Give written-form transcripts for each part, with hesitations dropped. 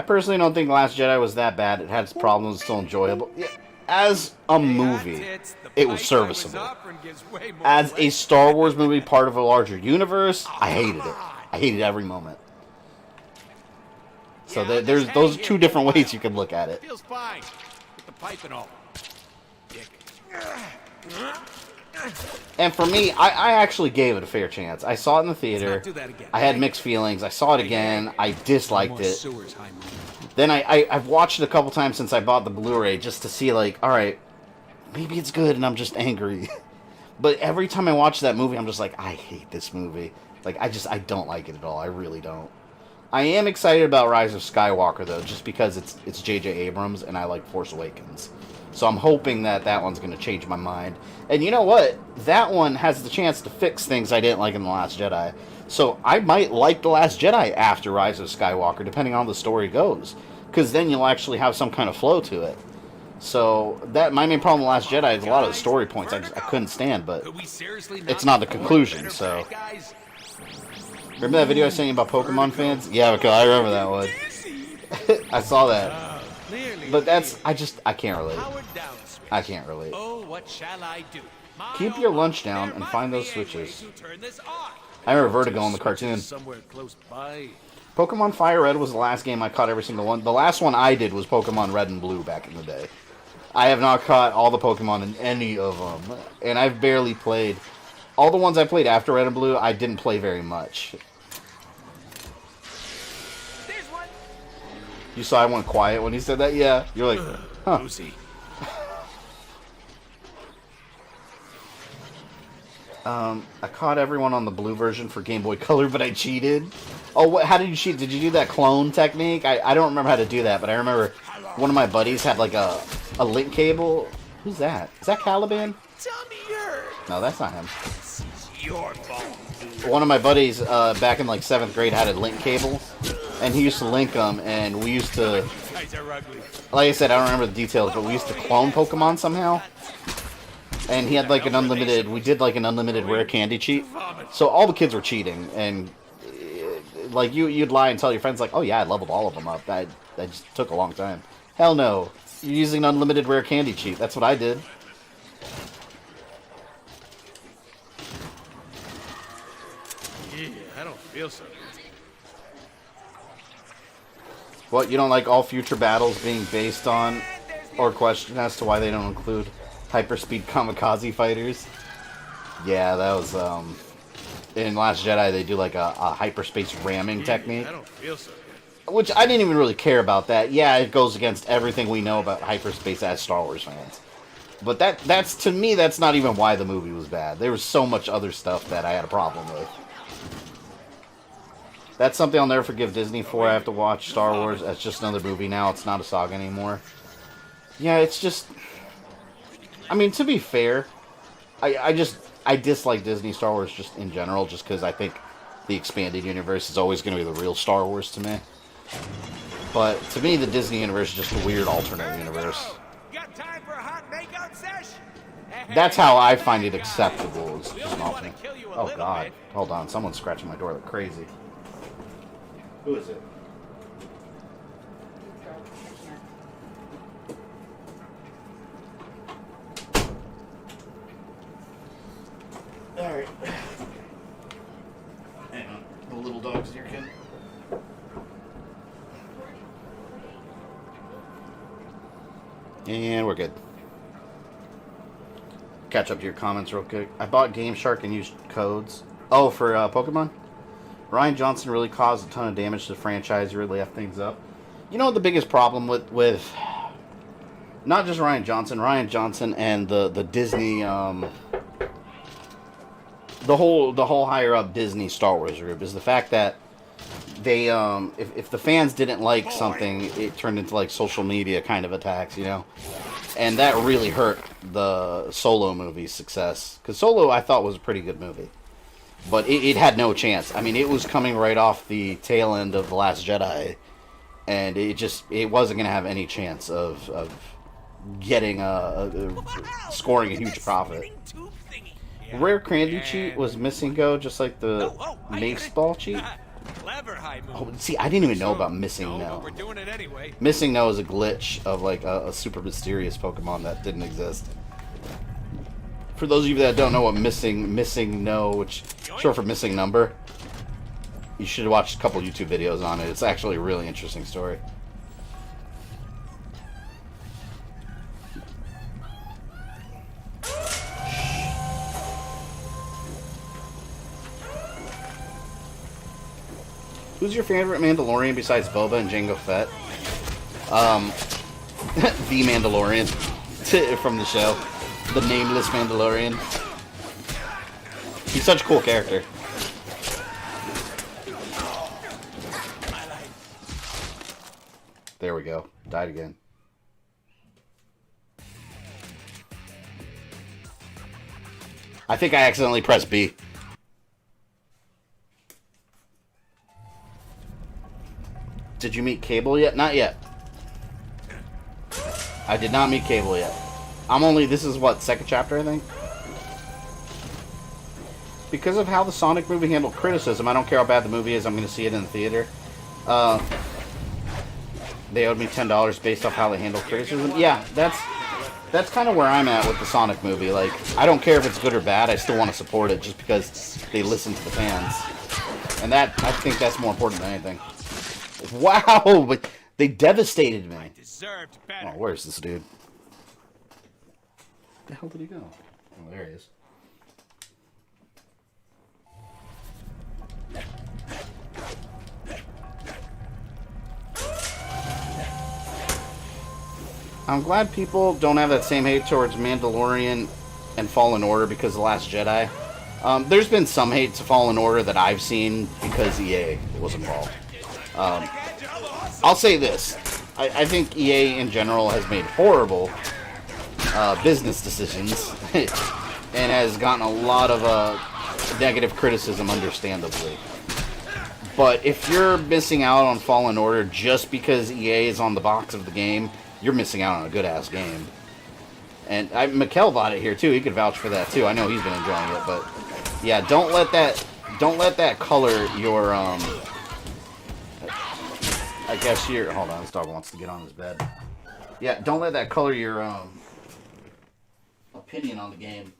personally don't think The Last Jedi was that bad. It had its problems, still enjoyable. Yeah, as a movie, it was serviceable. As a Star Wars movie, part of a larger universe, I hated it. I hated every moment. So there's those are two different ways you can look at it. Feels fine with the pipe and all. And for me, I actually gave it a fair chance. I saw it in the theater. I had mixed feelings. I saw it again. I disliked it. Then I've watched it a couple times since I bought the Blu-ray just to see, like, alright, maybe it's good and I'm just angry. But every time I watch that movie, I'm just like, I hate this movie. Like, I don't like it at all. I really don't. I am excited about Rise of Skywalker, though, just because it's J.J. Abrams and I like Force Awakens. So I'm hoping that one's going to change my mind. And you know what? That one has the chance to fix things I didn't like in The Last Jedi. So I might like The Last Jedi after Rise of Skywalker, depending on how the story goes. Because then you'll actually have some kind of flow to it. So my main problem with The Last Jedi is a lot of the story points I couldn't stand, but it's not the conclusion, so... Remember that video I sent you about Pokemon fans? Yeah, okay, I remember that one. I saw that. But I can't relate. I can't relate. Keep your lunch down and find those switches. I remember Vertigo in the cartoon. Pokemon Fire Red was the last game I caught every single one. The last one I did was Pokemon Red and Blue back in the day. I have not caught all the Pokemon in any of them. And I've barely played... All the ones I played after Red and Blue, I didn't play very much. You saw I went quiet when he said that? Yeah. You're like, huh. I caught everyone on the blue version for Game Boy Color, but I cheated. Oh, how did you cheat? Did you do that clone technique? I don't remember how to do that, but I remember one of my buddies had like a link cable. Who's that? Is that Caliban? No, that's not him. Your fault. One of my buddies back in like 7th grade had a link cable, and he used to link them, and we used to, like I said, I don't remember the details, but we used to clone Pokemon somehow. And he had like an unlimited, we did like an unlimited rare candy cheat. So all the kids were cheating, and like you'd lie and tell your friends like, oh yeah, I leveled all of them up. That just took a long time. Hell no. You're using unlimited rare candy cheat. That's what I did. I don't feel so good. What, you don't like all future battles being based on or questioned as to why they don't include hyperspeed kamikaze fighters? Yeah, that was, in Last Jedi they do like a hyperspace ramming technique. I don't feel so good. Which I didn't even really care about that. Yeah, it goes against everything we know about hyperspace as Star Wars fans. But that's to me, that's not even why the movie was bad. There was so much other stuff that I had a problem with. That's something I'll never forgive Disney for. I have to watch Star Wars as just another movie now. It's not a saga anymore. Yeah, it's just... I mean, to be fair, I dislike Disney Star Wars just in general, just because I think the expanded universe is always going to be the real Star Wars to me. But to me, the Disney universe is just a weird alternate universe. Got time for a hot makeout sesh? That's how I find it acceptable. It's just an alternate. Oh God, hold on, someone's scratching my door like crazy. Who is it? Alright. Hang on. The little dog's here, Ken. And we're good. Catch up to your comments real quick. I bought Game Shark and used codes. Oh, for Pokemon? Ryan Johnson really caused a ton of damage to the franchise. He really left things up. You know what the biggest problem with not just Ryan Johnson and the Disney the whole higher up Disney Star Wars group is the fact that they if the fans didn't like something, it turned into like social media kind of attacks, you know, and that really hurt the Solo movie's success, because Solo I thought was a pretty good movie. But it had no chance. I mean, it was coming right off the tail end of The Last Jedi, and it wasn't going to have any chance of getting scoring a huge profit. Rare candy cheat was missing go, just like the mace ball cheat. Clever high move. Oh, see, I didn't even know about No, Missing but No. we're doing it anyway. Missing No is a glitch of like a super mysterious Pokemon that didn't exist. For those of you that don't know what Missing No, which is short for Missing Number, you should watch a couple YouTube videos on it. It's actually a really interesting story. Who's your favorite Mandalorian besides Boba and Jango Fett? The Mandalorian from the show. The nameless Mandalorian. He's such a cool character. There we go. Died again. I think I accidentally pressed B. Did you meet Cable yet? Not yet. I did not meet Cable yet. This is what, second chapter, I think? Because of how the Sonic movie handled criticism, I don't care how bad the movie is, I'm going to see it in the theater. They owed me $10 based off how they handled criticism. Yeah, that's kind of where I'm at with the Sonic movie. Like, I don't care if it's good or bad, I still want to support it just because they listen to the fans. And that, I think that's more important than anything. Wow, but they devastated me. I deserved better. Oh, where's this dude? Where the hell did he go? Oh, there he is. I'm glad people don't have that same hate towards Mandalorian and Fallen Order because of The Last Jedi. There's been some hate to Fallen Order that I've seen because EA was involved. I'll say this. I think EA in general has made horrible business decisions and has gotten a lot of negative criticism, understandably. But if you're missing out on Fallen Order just because EA is on the box of the game, you're missing out on a good-ass game. And Mekel bought it here, too. He could vouch for that, too. I know he's been enjoying it, but... Yeah, don't let that color your, I guess your... Hold on, this dog wants to get on his bed. Yeah, don't let that color your, opinion on the game,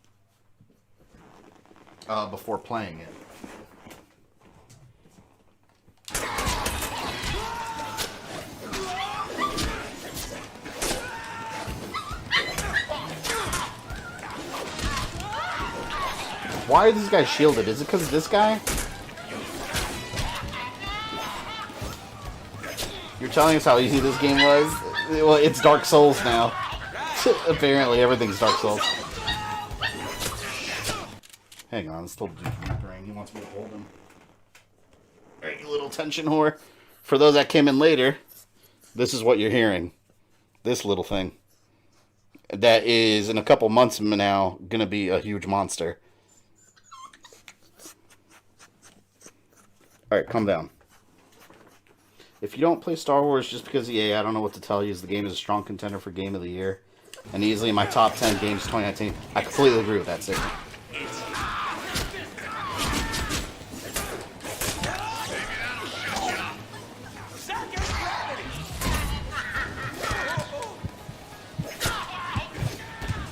before playing it. Why are these guys shielded? Is it because of this guy? You're telling us how easy this game was? Well, it's Dark Souls now. Apparently, everything's Dark Souls. Hang on, still Ibrahim. He wants me to hold him. Alright, you little tension whore. For those that came in later, this is what you're hearing. This little thing. That is, in a couple months from now, gonna be a huge monster. Alright, calm down. If you don't play Star Wars just because of EA, I don't know what to tell you. The game is a strong contender for Game of the Year. And easily in my top 10 games 2019. I completely agree with that statement.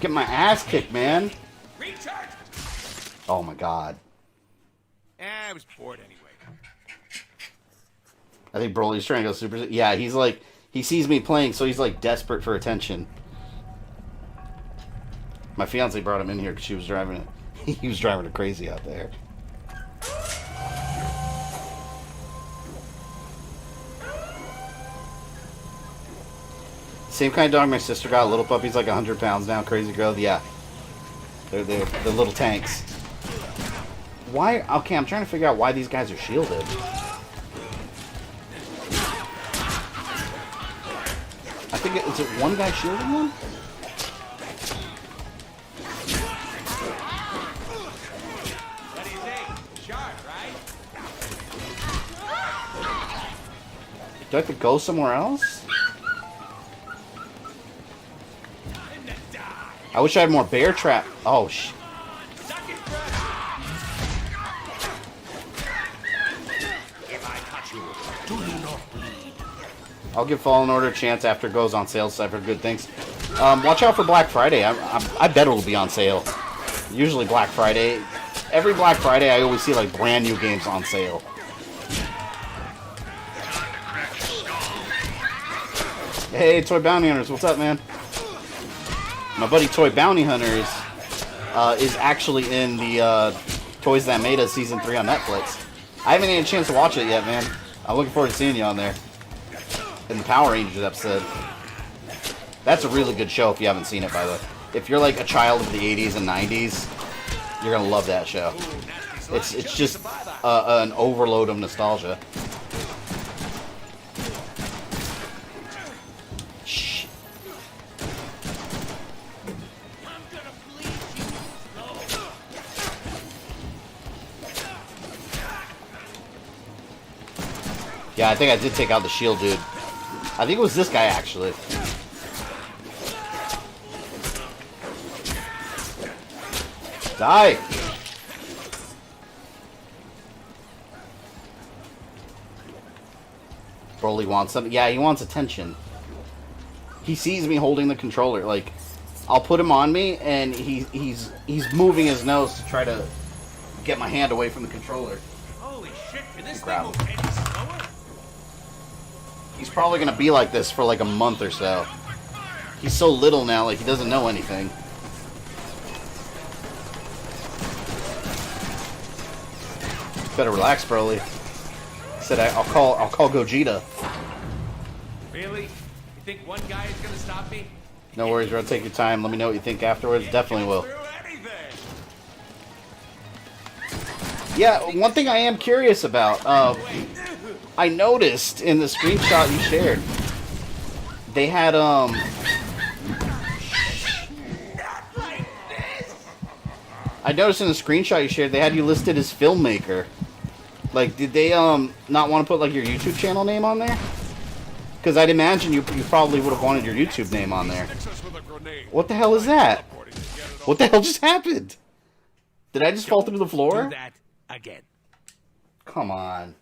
Get my ass kicked, man. Oh my god. I was bored anyway. I think Broly's trying to go super... Yeah, he's like... He sees me playing, so he's like desperate for attention. My fiance brought him in here because she was driving it. He was driving her crazy out there. Same kind of dog my sister got. Little puppy's like 100 pounds now. Crazy girl. Yeah. They're little tanks. Why? Okay, I'm trying to figure out why these guys are shielded. I think is it one guy shielding them? Do I have to go somewhere else? I wish I had more bear trap. Oh, I'll give Fallen Order a chance after it goes on sale. So I've heard good things. Watch out for Black Friday. I bet it'll be on sale. Usually Black Friday. Every Black Friday, I always see like brand new games on sale. Hey, Toy Bounty Hunters, what's up, man? My buddy Toy Bounty Hunters is actually in the Toys That Made Us Season 3 on Netflix. I haven't had a chance to watch it yet, man. I'm looking forward to seeing you on there. In the Power Rangers episode. That's a really good show if you haven't seen it, by the way. If you're like a child of the 80s and 90s, you're going to love that show. It's just an overload of nostalgia. Yeah, I think I did take out the shield dude. I think it was this guy, actually. Die! Broly wants something. Yeah, he wants attention. He sees me holding the controller. Like, I'll put him on me, and he's moving his nose to try to get my hand away from the controller. Holy shit, can this Grab thing him. move any slower? He's probably gonna be like this for like a month or so. He's so little now, like he doesn't know anything. Better relax, Broly. Said I'll call Gogeta. Really? You think one guy is gonna stop me? No worries, bro. Take your time. Let me know what you think afterwards. Definitely will. Yeah, one thing I am curious about. I noticed in the screenshot you shared, they had I noticed in the screenshot you shared, they had you listed as filmmaker. Like, did they not want to put like your YouTube channel name on there? Because I'd imagine you probably would have wanted your YouTube name on there. What the hell is that? What the hell just happened? Did I just fall through the floor? Do that again. Come on.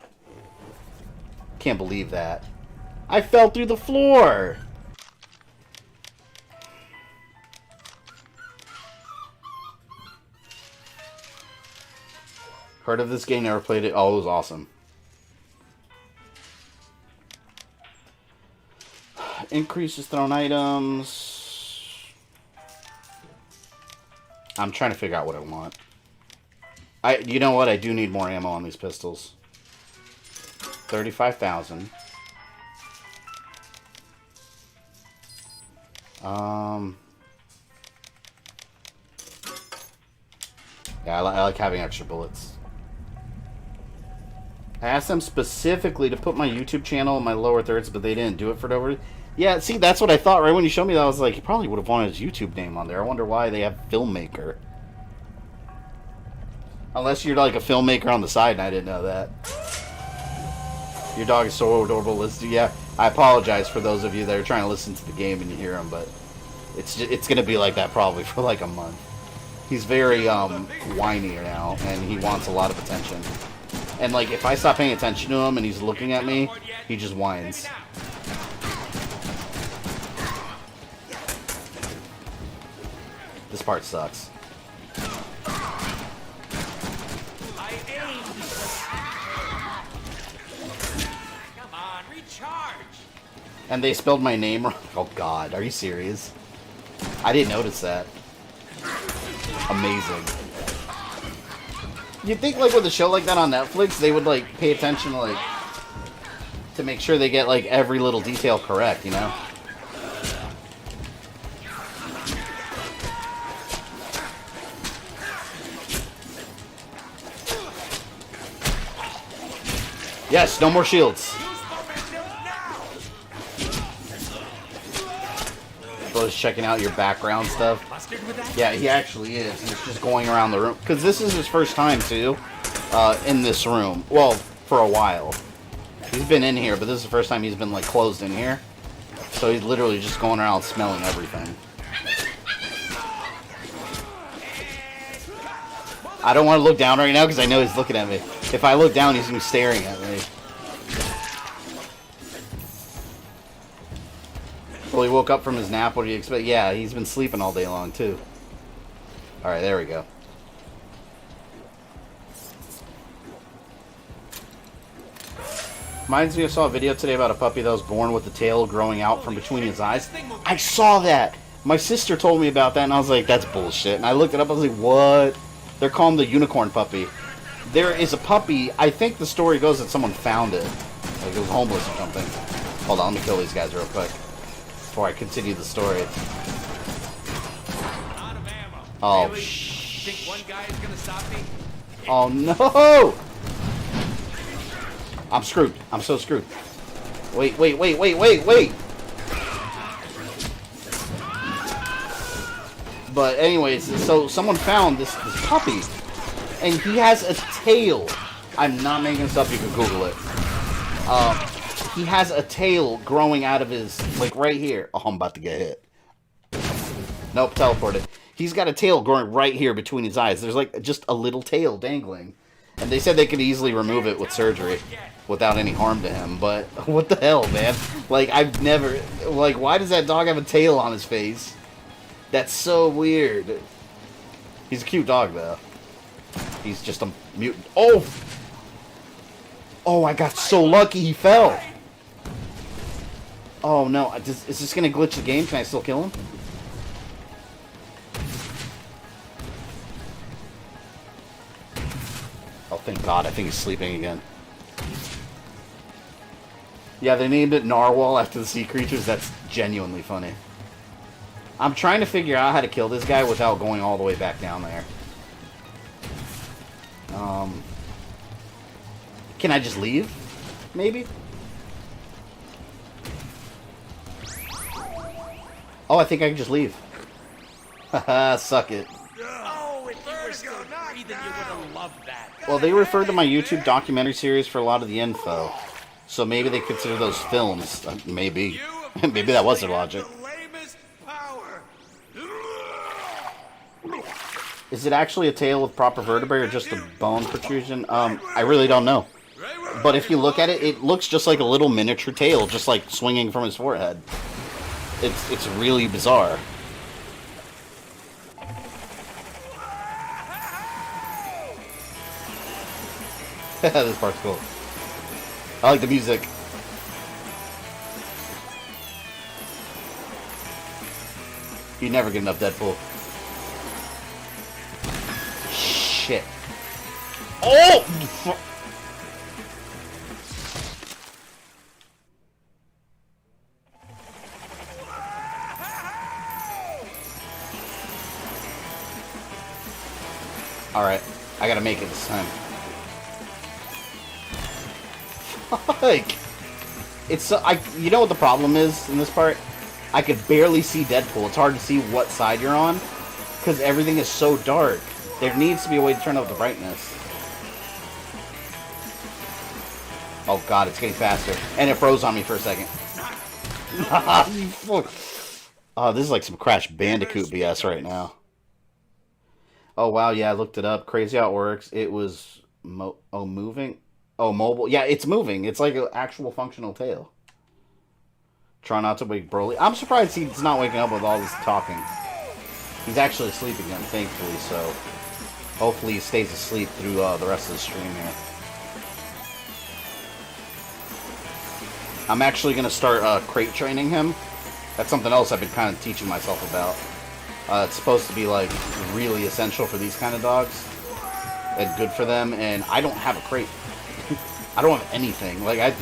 Can't believe that. I fell through the floor. Heard of this game, never played it. Oh, it was awesome. Increases thrown items. I'm trying to figure out what I want. You know what? I do need more ammo on these pistols. 35,000. Yeah, I like having extra bullets. I asked them specifically to put my YouTube channel in my lower thirds, but they didn't do it for no reason. Yeah, see, that's what I thought. Right when you showed me that, I was like, he probably would have wanted his YouTube name on there. I wonder why they have filmmaker. Unless you're like a filmmaker on the side, and I didn't know that. Your dog is so adorable. Listen, yeah, I apologize for those of you that are trying to listen to the game and you hear him, but it's gonna be like that probably for like a month. He's very whiny now, and he wants a lot of attention. And like, if I stop paying attention to him and he's looking at me, he just whines. This part sucks. Come on, recharge. And they spelled my name wrong. Oh God, are you serious? I didn't notice that. Amazing. You'd think like with a show like that on Netflix, they would like pay attention like to make sure they get like every little detail correct, you know? Yes, no more shields. Bro's checking out your background stuff. Yeah, he actually is. He's just going around the room. Because this is his first time, too, in this room. Well, for a while. He's been in here, but this is the first time he's been, like, closed in here. So he's literally just going around smelling everything. I don't want to look down right now because I know he's looking at me. If I look down, he's going to be staring at me. Well, he woke up from his nap. What do you expect? Yeah, he's been sleeping all day long, too. Alright, there we go. Reminds me, I saw a video today about a puppy that was born with the tail growing out from between his eyes. I saw that! My sister told me about that, and I was like, that's bullshit. And I looked it up, I was like, what? They're calling the unicorn puppy. There is a puppy, I think the story goes that someone found it. Like it was homeless or something. Hold on, let me kill these guys real quick. Before I continue the story. Out of ammo. Oh, really? You think one guy is gonna stop me? Oh, no! I'm screwed. I'm so screwed. Wait. But anyways, so someone found this puppy. And he has a tail. I'm not making this up. You can Google it. He has a tail growing out of his, like, right here. Oh, I'm about to get hit. Nope, teleported. He's got a tail growing right here between his eyes. There's, like, just a little tail dangling. And they said they could easily remove it with surgery without any harm to him. But what the hell, man? Like, I've never... Like, why does that dog have a tail on his face? That's so weird. He's a cute dog, though. He's just a mutant. Oh! Oh, I got so lucky he fell. Oh, no. Is this going to glitch the game? Can I still kill him? Oh, thank God. I think he's sleeping again. Yeah, they named it Narwhal after the sea creatures. That's genuinely funny. I'm trying to figure out how to kill this guy without going all the way back down there. Can I just leave? Maybe? Oh, I think I can just leave. Haha, suck it. Oh, if you were still breathing, you would have loved that. Well, they referred to my YouTube documentary series for a lot of the info. So maybe they consider those films. Maybe. Maybe that was their logic. Is it actually a tail with proper vertebrae or just a bone protrusion? I really don't know. But if you look at it, it looks just like a little miniature tail, just like swinging from his forehead. It's really bizarre. This part's cool. I like the music. You never get enough Deadpool. Shit. Oh! Alright, I gotta make it this time. Like, it's so, you know what the problem is in this part? I could barely see Deadpool. It's hard to see what side you're on because everything is so dark. There needs to be a way to turn up the brightness. Oh God, it's getting faster, and it froze on me for a second. Oh, this is like some Crash Bandicoot BS right now. Oh wow, yeah, I looked it up. Crazy how it works. It was moving. Oh, mobile. Yeah, it's moving. It's like an actual functional tail. Try not to wake Broly. I'm surprised he's not waking up with all this talking. He's actually asleep again, thankfully, so hopefully he stays asleep through the rest of the stream here. I'm actually going to start crate training him. That's something else I've been kind of teaching myself about. It's supposed to be, like, really essential for these kind of dogs. And good for them, and I don't have a crate. I don't have anything. Like,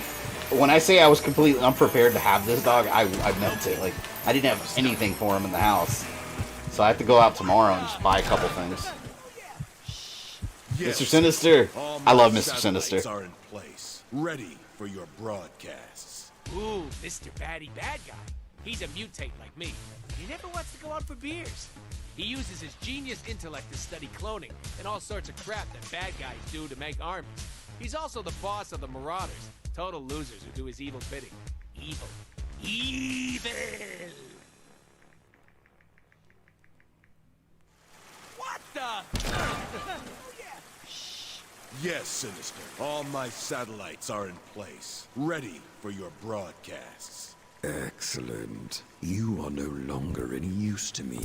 when I say I was completely unprepared to have this dog, I meant it. Like, I didn't have anything for him in the house. So I have to go out tomorrow and just buy a couple things. Yes. Mr. Sinister. I love Mr. Sinister. Are in place, ready for your broadcasts. Ooh, Mr. Bad Guy. He's a mutate like me. He never wants to go out for beers. He uses his genius intellect to study cloning and all sorts of crap that bad guys do to make armies. He's also the boss of the Marauders, total losers who do his evil bidding. Evil. Evil! What the? Yes, Sinister. All my satellites are in place, ready for your broadcasts. Excellent. You are no longer any use to me,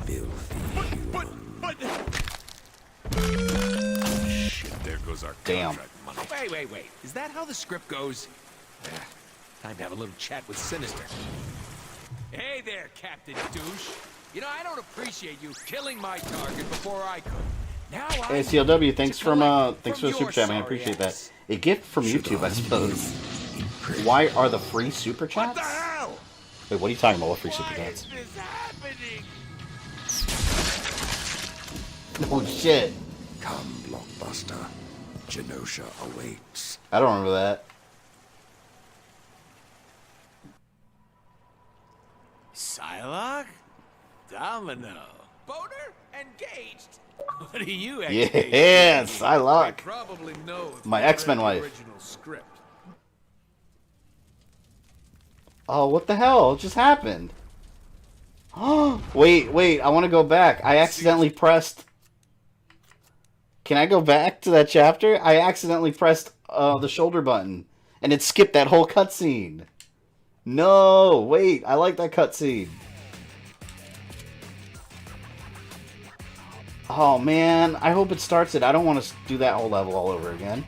filthy human. Shit, there goes our Damn. contract money. Wait. Is that how the script goes? Time to have a little chat with Sinister. Hey there, Captain Douche. You know, I don't appreciate you killing my target before I could. Now Hey, CLW, thanks for the super chat, man. I appreciate that. A gift from YouTube, I suppose. Why are the free super chats? What the hell? Wait, what are you talking about? What free super chats? What is this happening? Oh shit! Come, Blockbuster. Genosha awaits. I don't remember that. Psylocke? Domino. Boner? Engaged? What are you Yeah, Psylocke. Probably know if My you read X-Men the wife. original script. Oh, what the hell just happened? Oh, wait, I want to go back. I accidentally pressed... Can I go back to that chapter? I accidentally pressed the shoulder button, and it skipped that whole cutscene. No, wait, I like that cutscene. Oh, man, I hope it starts it. I don't want to do that whole level all over again.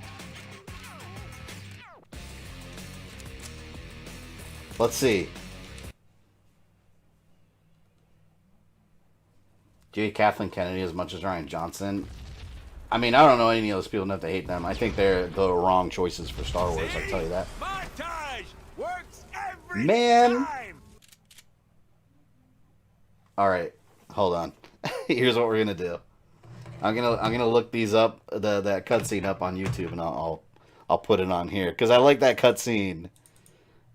Let's see. Do you hate Kathleen Kennedy as much as Ryan Johnson? I mean, I don't know any of those people enough to hate them. I think they're the wrong choices for Star Wars, I'll tell you that. Montage works every Man. time. Alright, hold on. Here's what we're gonna do. I'm gonna look these up, that cutscene up on YouTube, and I'll put it on here. Because I like that cutscene.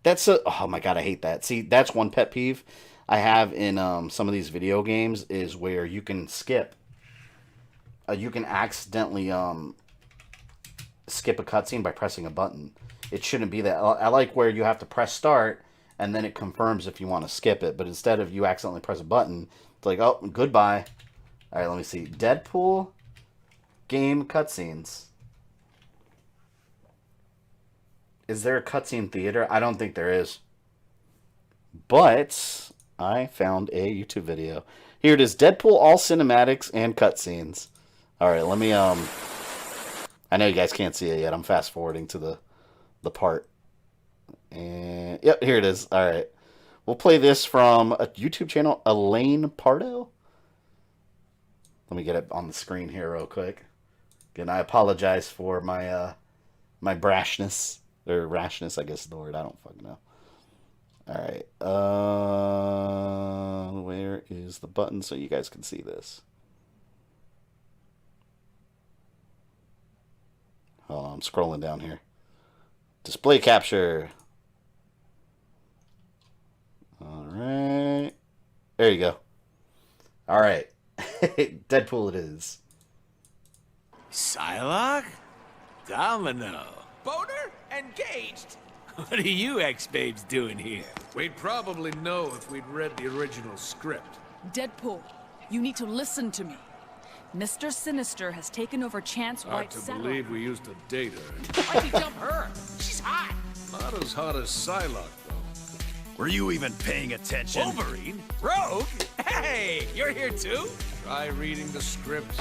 That's oh my god, I hate that. See, that's one pet peeve I have in some of these video games, is where you can skip. You can accidentally skip a cutscene by pressing a button. It shouldn't be that. I like where you have to press start, and then it confirms if you want to skip it. But instead of you accidentally press a button, it's like, oh, goodbye. All right, let me see. Deadpool game cutscenes. Is there a cutscene theater? I don't think there is. But I found a YouTube video. Here it is. Deadpool all cinematics and cutscenes. All right, let me I know you guys can't see it yet. I'm fast forwarding to the part. And yep, here it is. All right. We'll play this from a YouTube channel, Elaine Pardo. Let me get it on the screen here real quick. Again, I apologize for my my brashness. Or rashness, I guess is the word. I don't fucking know. Alright. Where is the button so you guys can see this? Oh, I'm scrolling down here. Display capture. Alright. There you go. Alright. Deadpool it is. Psylocke? Domino. Boner? Engaged? What are you ex-babes doing here? We'd probably know if we'd read the original script. Deadpool, you need to listen to me. Mr. Sinister has taken over Chance Hard White's to satellite. believe we used to date her. Why'd you dump her? She's hot. Not as hot as Psylocke, though. Were you even paying attention? Wolverine? Rogue? Hey, you're here too? Try reading the script.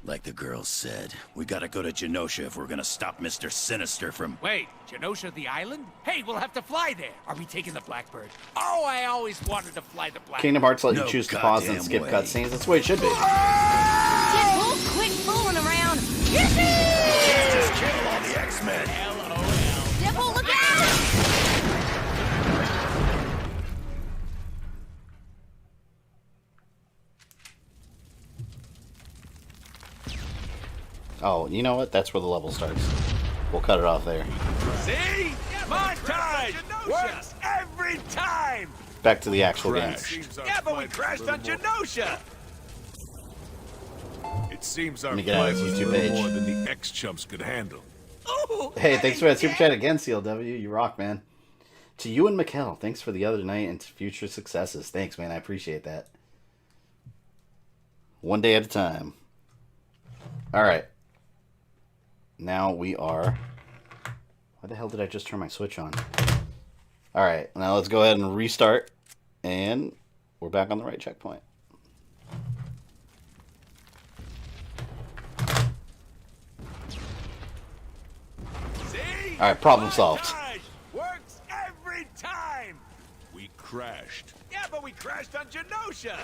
Like the girl said, we gotta go to Genosha if we're gonna stop Mr. Sinister from... Wait, Genosha the island? Hey, we'll have to fly there. Are we taking the Blackbird? Oh, I always wanted to fly the Blackbird. Kingdom Hearts let you No choose to pause and goddamn skip way. cutscenes. That's the way it should be. Deadpool, quit fooling around. Just kill all the X-Men! LOL. Deadpool, look out! Oh, you know what? That's where the level starts. We'll cut it off there. See? Montage works every time. Back to the actual game. Yeah, but we crashed on Genosha. It seems our Let me get out of flight this was YouTube little page. more than the X-chumps could handle. Ooh, Hey, thanks for that super chat again, CLW. You rock, man. To you and Mekel, thanks for the other night and to future successes. Thanks, man. I appreciate that. One day at a time. All right. Now we are... Why the hell did I just turn my switch on? All Alright, now let's go ahead and restart. And we're back on the right checkpoint. Alright, problem solved. Works every time! We crashed. Yeah, but we crashed on Genosha!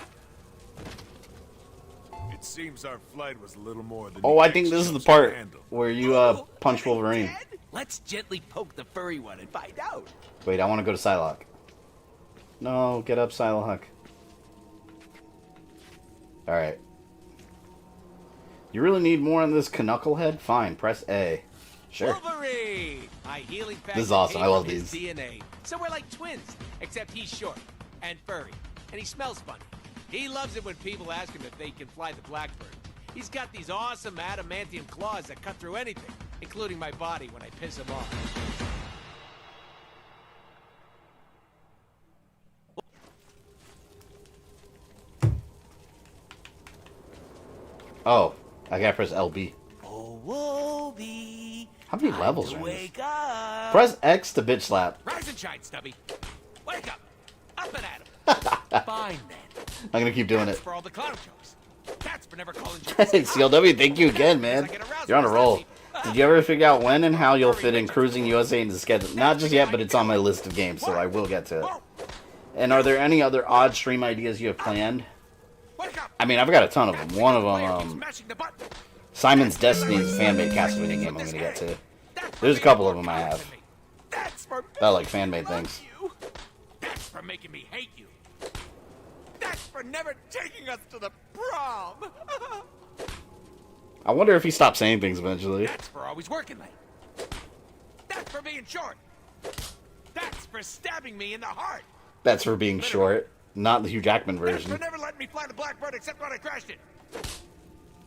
It seems our flight was a little more than Oh, the I think this is the X-chumps part could handle. where you punch Wolverine. Dead? Let's gently poke the furry one and find out. Wait, I want to go to Psylocke. No, get up, Psylocke. Alright. You really need more on this Knucklehead? Fine, press A. Sure. Wolverine! My healing factor This is awesome. came I love from his these. DNA. So we're like twins, except he's short and furry, and he smells funny. He loves it when people ask him if they can fly the Blackbird. He's got these awesome adamantium claws that cut through anything, including my body when I piss him off. Oh, I gotta press LB. Oh, Wolby. How many levels are in this? Wake up. Press X to bitch slap. Rise and shine, Stubby. Wake up. Up and at him. Fine, then. I'm gonna keep doing That's it. for all the clown jokes. That's for never calling Hey, CLW, thank you again, man. You're on a roll. Did you ever figure out when and how you'll fit in Cruising USA into the schedule? Not just yet, but it's on my list of games, so I will get to it. And are there any other odd stream ideas you have planned? I mean, I've got a ton of them. One of them, Simon's Destiny is a fan-made Castlevania game I'm going to get to. There's a couple of them I have. I like fan-made things. That's for making me hate you. That's for never taking us to the prom. I wonder if he stops saying things eventually. That's for always working late. That's for being short. That's for stabbing me in the heart. That's for being short, not the Hugh Jackman That's for version. never letting me fly the Blackbird except when I crashed it.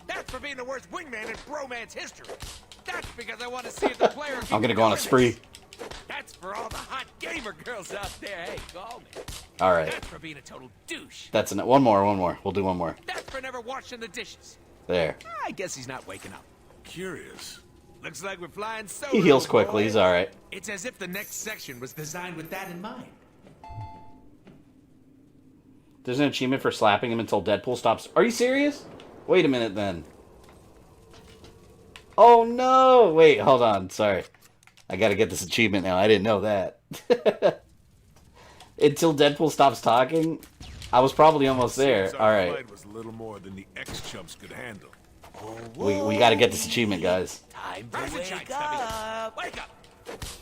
That's for being the worst wingman in bromance history. That's because I want to see if the player I'm gonna go on a spree. That's for all the hot gamer girls out there. Hey, call me. All right, That's for being a total douche. that's one more. We'll do one more. That's for never washing the dishes. There. I guess he's not waking up. Curious. Looks like we're flying solo. He heals quickly. boys. He's all right. It's as if the next section was designed with that in mind. There's an achievement for slapping him until Deadpool stops. Are you serious? Wait a minute then. Oh no! Wait, hold on. Sorry. I gotta get this achievement now. I didn't know that. Until Deadpool stops talking? I was probably almost there. Seems our Alright. flight was a little more than the X-chumps could handle. We gotta get this achievement, guys. Time to wake up. Wake up.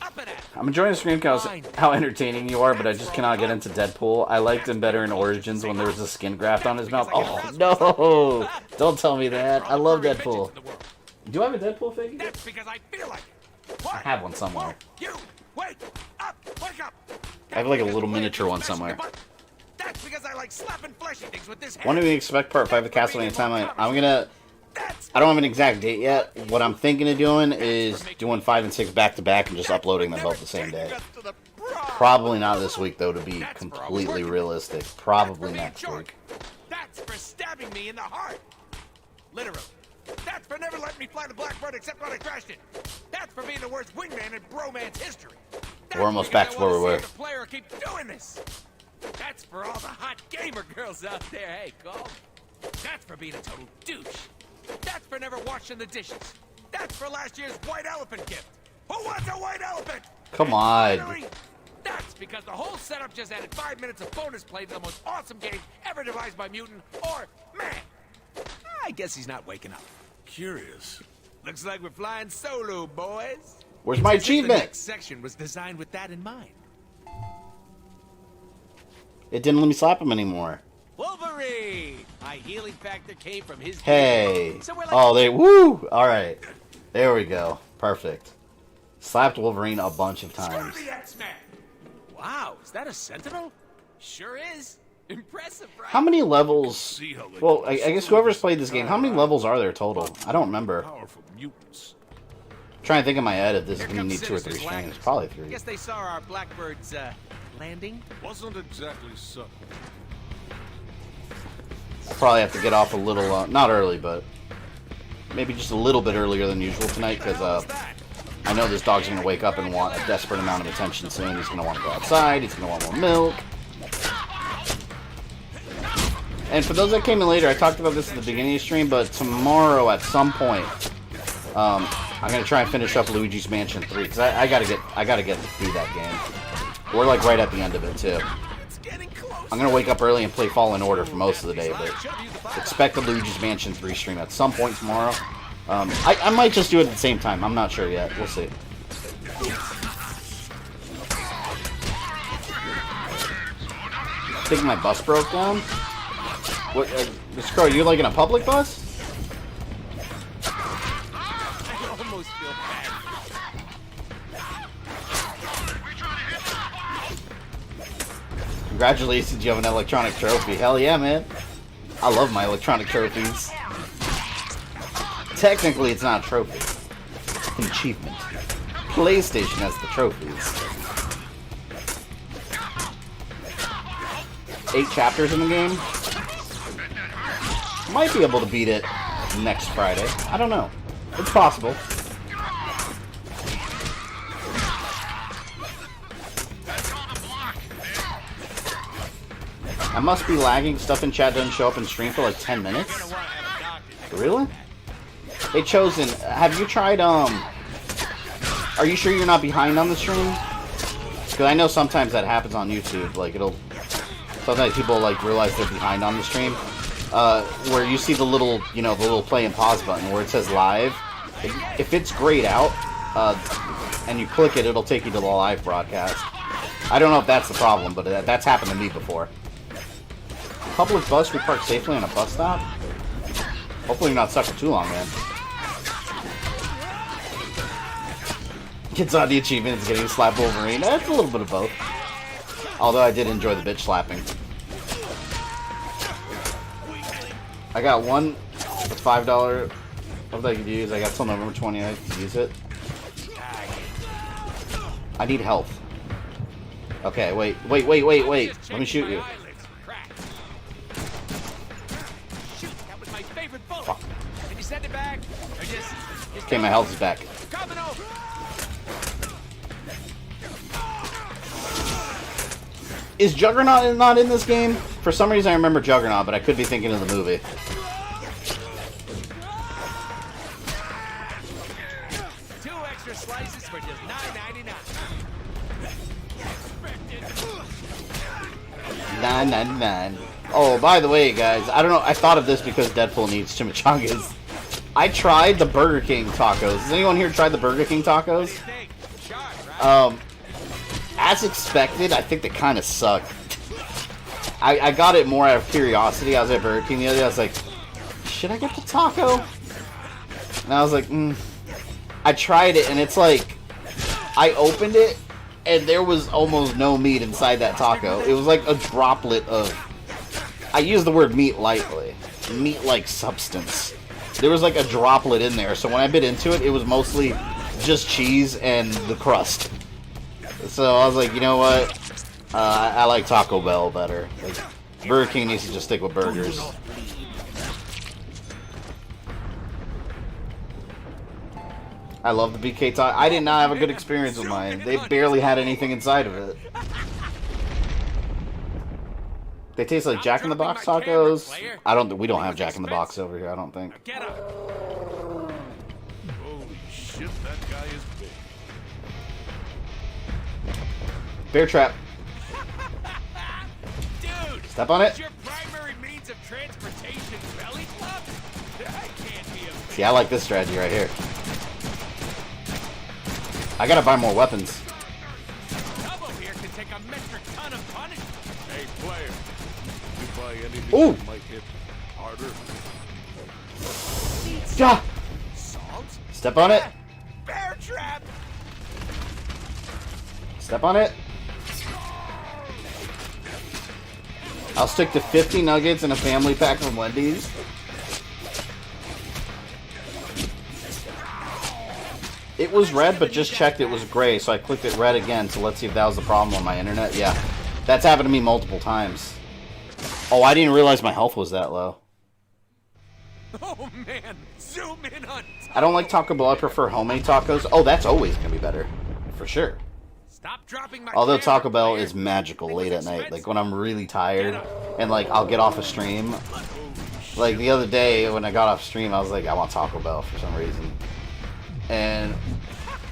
Up and at 'em. I'm enjoying the stream because how entertaining you are, but I just cannot get into Deadpool. I liked him better in Origins when there was a skin graft on his mouth. Oh, no! Don't tell me that. I love Deadpool. Do I have a Deadpool figure? That's because I feel like it. I have one somewhere. You wake up. Wake up. I have like a little miniature one somewhere. That's because I like slapping fleshy things with this hand. When do we expect part 5 of Castlevania Timeline? I don't have an exact date yet. What I'm thinking of doing is doing 5 and 6 back to back and just uploading them both the same day. Probably not this week, though, to be completely realistic. Probably next week. That's for stabbing me in the heart. Literally. That's for never letting me fly the Blackbird except when I crashed it. That's for being the worst wingman in bromance history. We're almost back to where we were. The player keep doing this. That's for all the hot gamer girls out there. Hey, call me. That's for being a total douche. That's for never washing the dishes. That's for last year's white elephant gift. Who wants a white elephant? Come on. That's because the whole setup just added 5 minutes of bonus play to the most awesome game ever devised by Mutant or Man. I guess he's not waking up. Curious. Looks like we're flying solo, boys. Where's my It's as if the achievement? next section was designed with that in mind. It didn't let me slap him anymore. Wolverine! My healing factor came from his Hey. DNA. So we're like Oh, woo! Alright. There we go. Perfect. Slapped Wolverine a bunch of times. Screw the X-Men! Wow, is that a Sentinel? Sure is. Impressive, right? How many levels? See how they Well, can I guess whoever's played this game, how many levels are there total? I don't remember. Powerful mutants. Trying to think in my head if this is Here going to comes need 2 or 3 Sinister's streams. wagons. Probably 3. Guess they saw our Blackbird's, landing. Wasn't exactly subtle. I'll probably have to get off a little, not early, but maybe just a little bit earlier than usual tonight, because I know this dog's going to wake up and want a desperate amount of attention soon. He's going to want to go outside. He's going to want more milk. And for those that came in later, I talked about this at the beginning of the stream, but tomorrow at some point, I'm going to try and finish up Luigi's Mansion 3, because I gotta get through that game. We're like right at the end of it, too. I'm going to wake up early and play Fallen Order for most of the day, but expect the Luigi's Mansion 3 stream at some point tomorrow. I might just do it at the same time. I'm not sure yet. We'll see. I think my bus broke down. What, Scroll, are you like in a public bus? I almost feel bad. Congratulations, you have an electronic trophy. Hell yeah, man. I love my electronic trophies. Technically, it's not a trophy. It's an achievement. PlayStation has the trophies. 8 chapters in the game. Might be able to beat it next Friday. I don't know. It's possible. I must be lagging. Stuff in chat doesn't show up in stream for like 10 minutes. Really? Hey, Chosen, have you tried, are you sure you're not behind on the stream? Because I know sometimes that happens on YouTube. Like, sometimes people, like, realize they're behind on the stream. Where you see the little, the little play and pause button where it says live. If it's grayed out, and you click it, it'll take you to the live broadcast. I don't know if that's the problem, but that's happened to me before. Public bus, we park safely on a bus stop? Hopefully you're not stuck for too long, man. Kids on the achievements getting slapped Wolverine. That's a little bit of both. Although I did enjoy the bitch slapping. I got one with $5 of that I could use. I got till November 29th to use it. I need health. Okay, wait. Let me shoot you. Fuck. Can you send it back? Or just Okay, my health is back. coming over. Is Juggernaut not in this game? For some reason I remember Juggernaut, but I could be thinking of the movie. Two extra slices for just $9.99. $9.99. Oh, by the way, guys, I don't know. I thought of this because Deadpool needs chimichangas. I tried the Burger King tacos. Has anyone here tried the Burger King tacos? As expected, I think they kind of suck. I got it more out of curiosity. I was at Burger King the other day. I was like, should I get the taco? And I was like, I tried it, and it's like, I opened it, and there was almost no meat inside that taco. It was like a droplet of, I use the word meat lightly, meat-like substance. There was like a droplet in there, so when I bit into it, it was mostly just cheese and the crust. So I was like, you know what? I like Taco Bell better. Like, Burger King needs to just stick with burgers. I love the BK taco. I did not have a good experience with mine. They barely had anything inside of it. They taste like Jack in the Box tacos. We don't have Jack in the Box over here, I don't think. Get up. Holy shit, that guy is big. Bear trap. Dude, Step on it. is your primary means of transportation belly club? That can't be a See, I like this strategy right here. I gotta buy more weapons. Double here can take a metric ton of punishment. Hey, player. You buy anything Ooh. that might hit harder? Ja! Salt? Step on it. Bear trap! Step on it. I'll stick to 50 nuggets and a family pack from Wendy's. It was red, but just checked it was gray, so I clicked it red again, so let's see if that was the problem on my internet. Yeah, that's happened to me multiple times. Oh, I didn't realize my health was that low. Oh man, zoom in on. I don't like Taco Bell. I prefer homemade tacos. Oh, that's always gonna be better, for sure. Stop dropping my Although camera, Taco Bell player. is magical It was late at night, expensive. like when I'm really tired and like I'll get off a stream. Like the other day when I got off stream, I was like, I want Taco Bell for some reason, and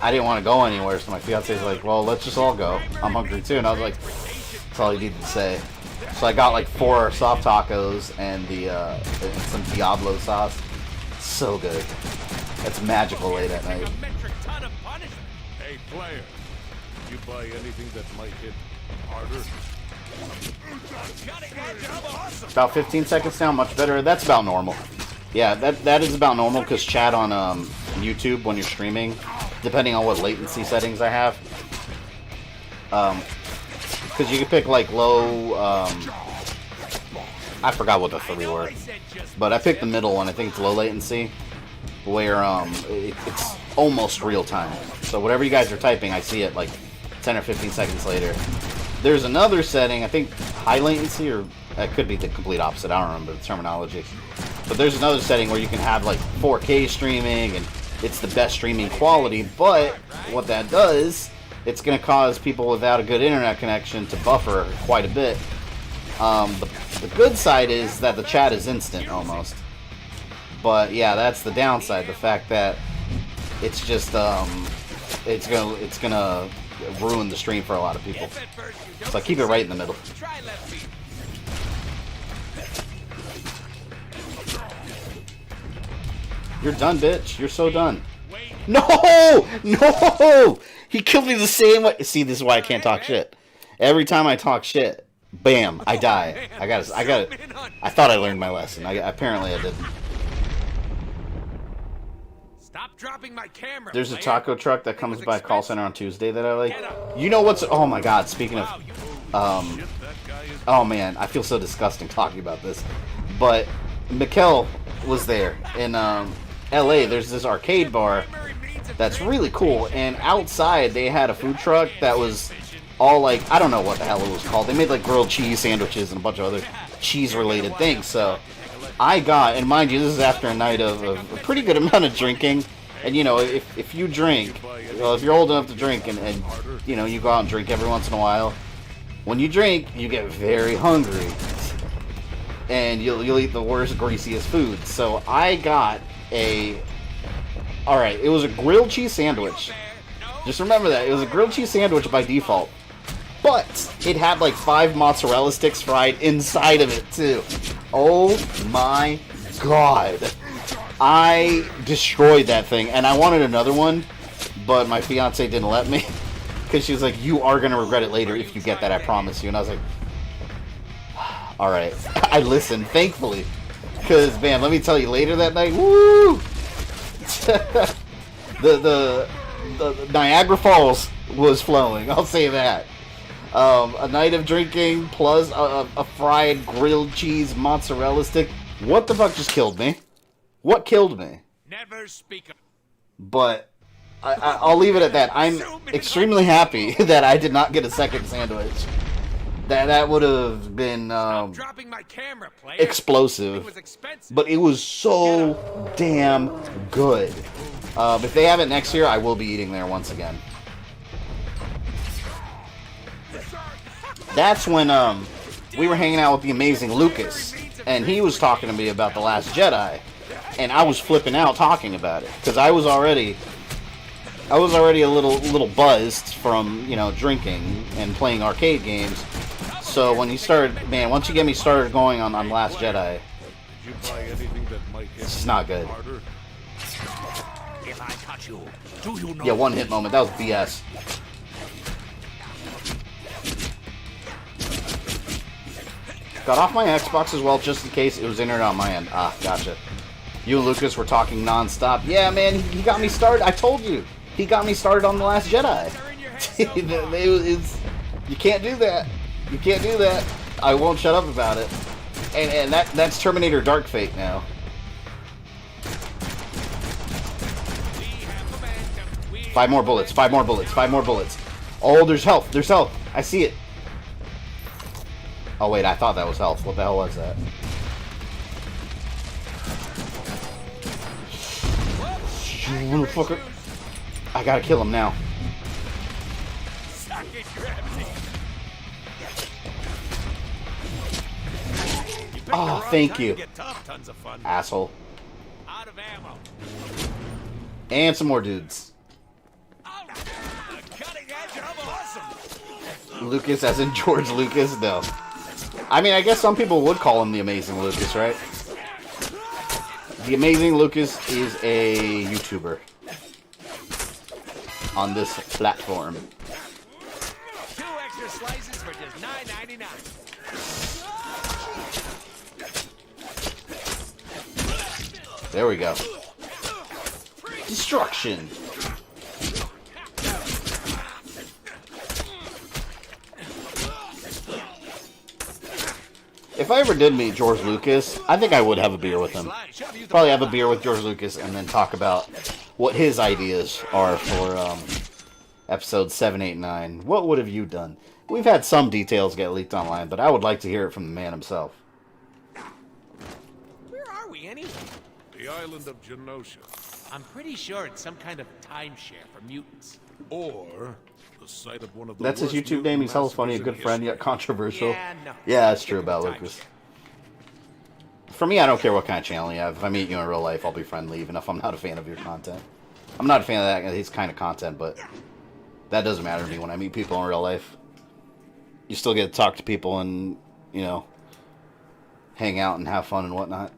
I didn't want to go anywhere. So my fiance's like, well, let's just all go. I'm hungry too, and I was like, that's all you needed to say. So I got like 4 soft tacos and and some Diablo sauce. So good. That's magical late at night. A metric ton of punishment. Hey, player. You buy anything that might hit harder? About 15 seconds now, much better. That's about normal. Yeah, that is about normal because chat on YouTube when you're streaming, depending on what latency settings I have, because you can pick like low. I forgot what the 3 were, but I picked the middle one. I think it's low latency, where it's almost real time. So whatever you guys are typing, I see it like 10 or 15 seconds later. There's another setting, I think high latency, or that could be the complete opposite. I don't remember the terminology. But there's another setting where you can have like 4K streaming, and it's the best streaming quality. But what that does, it's going to cause people without a good internet connection to buffer quite a bit. The good side is that the chat is instant almost. But yeah, that's the downside. The fact that it's just it's gonna ruin the stream for a lot of people. So I keep it right in the middle. Try left feet. You're done, bitch. You're so done. No! No! He killed me the same way. See, this is why I can't talk shit. Every time I talk shit, bam, I die. I thought I learned my lesson. Apparently I didn't. Stop dropping my camera. There's a player. taco truck that comes by call center on Tuesday that I like. You know what's... Oh my god, speaking of... oh man, I feel so disgusting talking about this. But Mekel was there in LA. There's this arcade bar that's really cool, and outside they had a food truck that was all like... I don't know what the hell it was called. They made like grilled cheese sandwiches and a bunch of other cheese-related things, so... I got, and mind you, this is after a night of a pretty good amount of drinking, and you know, if you drink, well, if you're old enough to drink, and you know, you go out and drink every once in a while, when you drink, you get very hungry, and you'll eat the worst, greasiest food. So I got alright, it was a grilled cheese sandwich. Just remember that, it was a grilled cheese sandwich by default. But it had like 5 mozzarella sticks fried inside of it too. Oh my god. I destroyed that thing, and I wanted another one, but my fiance didn't let me. Because she was like, you are going to regret it later if you get that, I promise you. And I was like, alright. I listened, thankfully. Because, man, let me tell you, later that night, woo! the Niagara Falls was flowing, I'll say that. A night of drinking plus a fried grilled cheese mozzarella stick. What the fuck just killed me? What killed me? Never speak of... But I'll leave it at that. I'm extremely happy that I did not get a second sandwich. That would have been dropping my camera, player. explosive. It was expensive. But it was so damn good. If they have it next year, I will be eating there once again. That's when we were hanging out with the amazing Lucas, and he was talking to me about The Last Jedi, and I was flipping out talking about it because I was already a little buzzed from, you know, drinking and playing arcade games. So when he started, man, once you get me started going on Last Jedi, it's just not good. If I touch you, do you know? Yeah, one hit moment. That was BS. Got off my Xbox as well, just in case it was internet on my end. Ah, gotcha. You and Lucas were talking non-stop. Yeah, man, he got me started. I told you. He got me started on The Last Jedi. You can't do that. You can't do that. I won't shut up about it. And that's Terminator Dark Fate now. Five more bullets. 5 more bullets. 5 more bullets. Oh, there's health. There's health. I see it. Oh wait, I thought that was health. What the hell was that? Motherfucker. I gotta kill him now. Oh, thank you. Asshole. Out of ammo. And some more dudes. Cutting edge of awesome. Lucas, as in George Lucas? No. I mean, I guess some people would call him the Amazing Lucas, right? The Amazing Lucas is a YouTuber on this platform. 2 extra slices for just $9.99. There we go. Destruction. If I ever did meet George Lucas, I think I would have a beer with him. Probably have a beer with George Lucas and then talk about what his ideas are for episodes 7, 8, 9. What would have you done? We've had some details get leaked online, but I would like to hear it from the man himself. Where are we anyway? The island of Genosha. I'm pretty sure it's some kind of timeshare for mutants. Or the site of one of the That's his worst YouTube name. He's hella massacres funny, a in good friend, history. yet controversial. Yeah, no. Yeah, that's true Skip the about timeshare. Lucas. For me, I don't care what kind of channel you have. If I meet you in real life, I'll be friendly, even if I'm not a fan of your content. I'm not a fan of his kind of content, but that doesn't matter to me when I meet people in real life. You still get to talk to people and, you know, hang out and have fun and whatnot.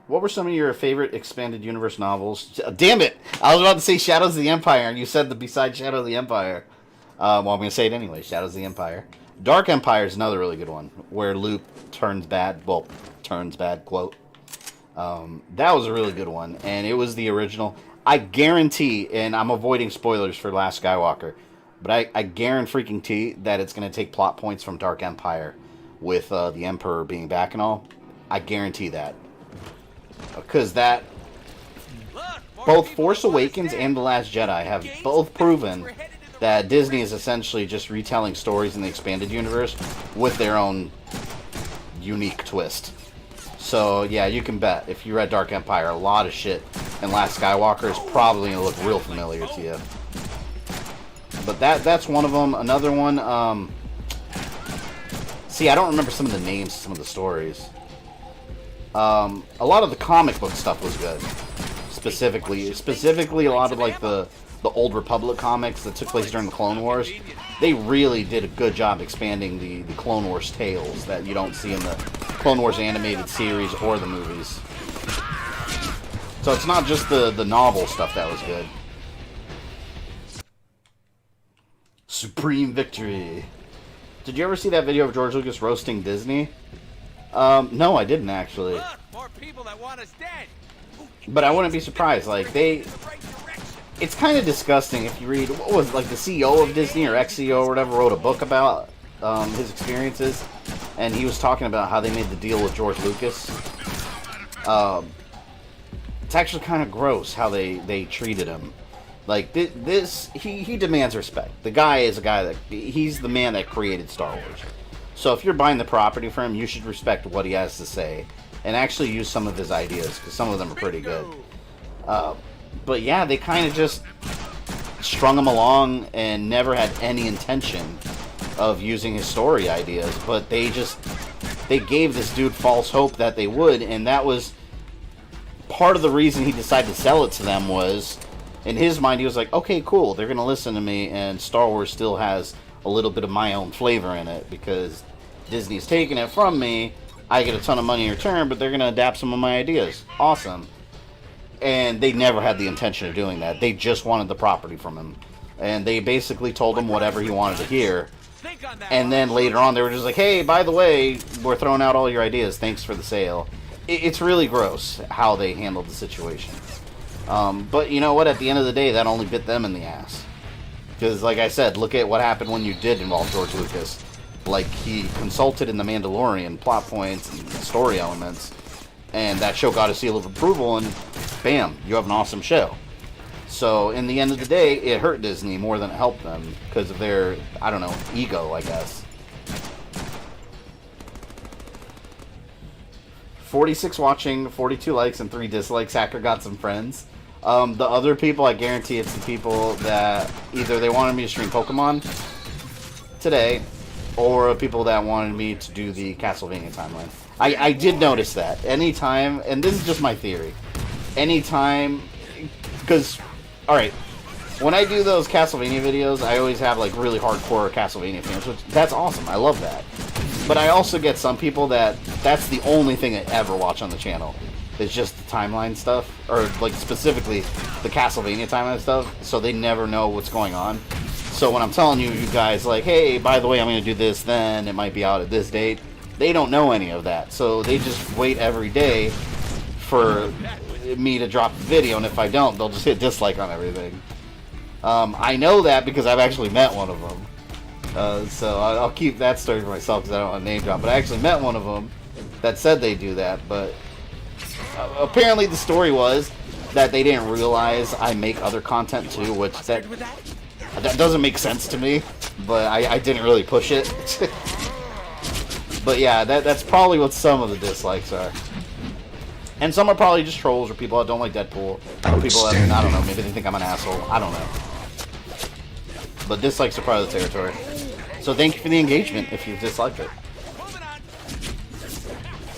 What were some of your favorite expanded universe novels? Damn it! I was about to say Shadows of the Empire, and you said the beside Shadow of the Empire. Well, I'm going to say it anyway. Shadows of the Empire. Dark Empire is another really good one, where Luke turns bad. Well, turns bad, quote. That was a really good one, and it was the original. I guarantee, and I'm avoiding spoilers for Last Skywalker, but I guarantee that it's going to take plot points from Dark Empire with the Emperor being back and all. I guarantee that. Because that, both Force Awakens and The Last Jedi have both proven that Disney is essentially just retelling stories in the expanded universe with their own unique twist. So yeah, you can bet if you read Dark Empire, a lot of shit in Last Skywalker is probably going to look real familiar to you. But that's one of them. Another one, see, I don't remember some of the names of some of the stories. A lot of the comic book stuff was good. Specifically a lot of like the Old Republic comics that took place during the Clone Wars. They really did a good job expanding the Clone Wars tales that you don't see in the Clone Wars animated series or the movies. So it's not just the novel stuff that was good. Supreme victory. Did you ever see that video of George Lucas roasting Disney? No, I didn't actually. Look, more people that want us dead. But I wouldn't be surprised. Like, it's kind of disgusting if you read, what was, like, the CEO of Disney, or ex-CEO or whatever, wrote a book about his experiences, and he was talking about how they made the deal with George Lucas. It's actually kind of gross how they treated him. Like, he demands respect. The guy is a guy he's the man that created Star Wars. So if you're buying the property from him, you should respect what he has to say and actually use some of his ideas, because some of them are pretty good. But yeah, they kind of just strung him along and never had any intention of using his story ideas, but they gave this dude false hope that they would, and that was part of the reason he decided to sell it to them. Was in his mind, he was like, okay, cool, they're gonna listen to me, and Star Wars still has a little bit of my own flavor in it, because Disney's taking it from me. I get a ton of money in return, but they're going to adapt some of my ideas. Awesome. And they never had the intention of doing that. They just wanted the property from him. And they basically told him whatever he wanted to hear. And then later on, they were just like, hey, by the way, we're throwing out all your ideas. Thanks for the sale. It's really gross how they handled the situation. But you know what? At the end of the day, that only bit them in the ass. Because, like I said, look at what happened when you did involve George Lucas. Like, he consulted in The Mandalorian plot points and story elements, and that show got a seal of approval, and bam, you have an awesome show. So, in the end of the day, it hurt Disney more than it helped them, because of their, I don't know, ego, I guess. 46 watching, 42 likes, and 3 dislikes. Hacker got some friends. The other people, I guarantee it's the people that either they wanted me to stream Pokemon today, or people that wanted me to do the Castlevania timeline. I did notice that. Anytime, and this is just my theory, anytime, because, alright, when I do those Castlevania videos, I always have, like, really hardcore Castlevania fans, which, that's awesome, I love that. But I also get some people that's the only thing they ever watch on the channel. It's just the timeline stuff, or, like, specifically the Castlevania timeline stuff, so they never know what's going on. So when I'm telling you guys, like, hey, by the way, I'm going to do this, then it might be out at this date, they don't know any of that. So they just wait every day for me to drop the video, and if I don't, they'll just hit dislike on everything. I know that because I've actually met one of them. So I'll keep that story for myself because I don't want to name drop. But I actually met one of them that said they do that. But apparently the story was that they didn't realize I make other content too, which that doesn't make sense to me. But I didn't really push it. But yeah, that's probably what some of the dislikes are. And some are probably just trolls or people that don't like Deadpool. Or people that, I don't know, maybe they think I'm an asshole. I don't know. But dislikes are part of the territory. So thank you for the engagement if you've disliked it.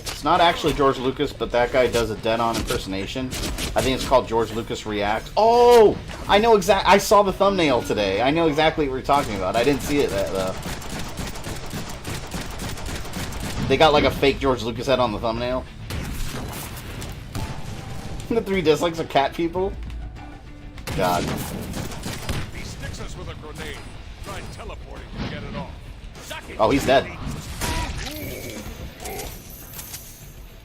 It's not actually George Lucas, but that guy does a dead-on impersonation. I think it's called George Lucas React. Oh! I know I saw the thumbnail today. I know exactly what you're talking about. I didn't see it, though. They got like a fake George Lucas head on the thumbnail. The 3 dislikes are cat people? God. He sticks us with a grenade. Try teleporting to get it off. Oh, he's dead.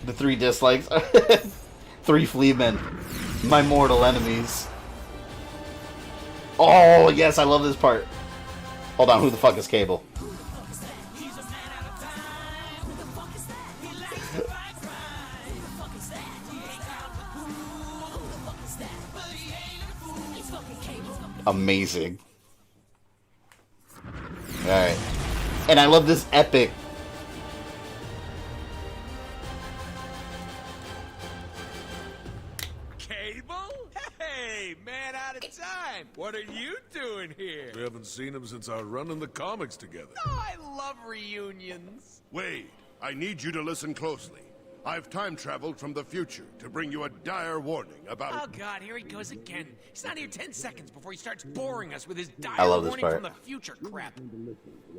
The 3 dislikes. 3 fleamen. My mortal enemies. Oh, yes, I love this part. Hold on, who the fuck is Cable? Amazing. Alright. And I love this epic. Cable? Hey, man out of time. What are you doing here? We haven't seen him since our run in the comics together. Oh, I love reunions. Wade, I need you to listen closely. I've time traveled from the future to bring you a dire warning about... Oh, God, here he goes again. He's not here 10 seconds before he starts boring us with his I dire love this warning part. from the future crap.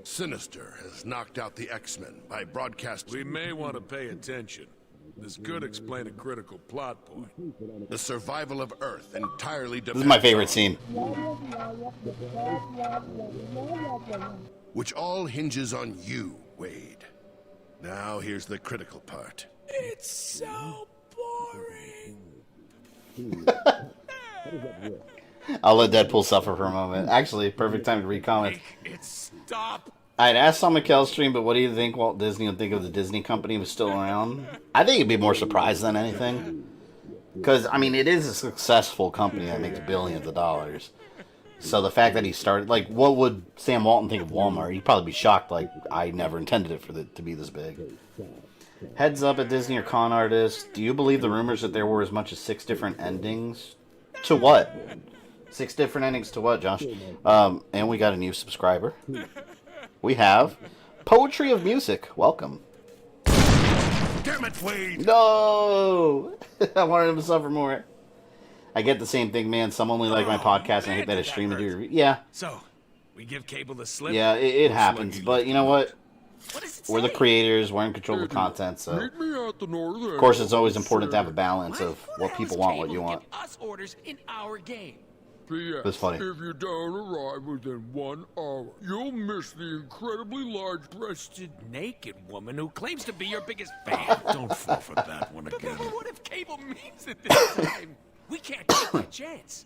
Sinister has knocked out the X-Men by broadcasting... We may want to pay attention. This could explain a critical plot point. The survival of Earth entirely depends This is my favorite scene. which all hinges on you, Wade. Now here's the critical part. It's so boring. I'll let Deadpool suffer for a moment. Actually, perfect time to read comments. Make it stop. I'd asked on Mekel's stream, but what do you think Walt Disney would think if the Disney company was still around? I think he'd be more surprised than anything. Because, I mean, it is a successful company that makes billions of dollars. So the fact that he started, like, what would Sam Walton think of Walmart? He'd probably be shocked, like, I never intended it to be this big. Heads up at Disney or con artists. Do you believe the rumors that there were as much as 6 different endings? To what? 6 different endings to what, Josh? And we got a new subscriber. We have Poetry of Music. Welcome. Damn it, Wade! No! I wanted him to suffer more. I get the same thing, man. Some only like my podcast and I hate that I stream and do reviews. Yeah. So, we give Cable the slip? Yeah, it happens. But you know what? What does it We're the say? creators. We're in control of the content. So, of course, it's always important to have a balance of what people want, what you want. Give us orders in our game. That's funny. If you don't arrive within 1 hour, you'll miss the incredibly large-breasted Naked woman who claims to be your biggest fan. Don't fall for that one But again. what if Cable means it this time? We can't take a chance.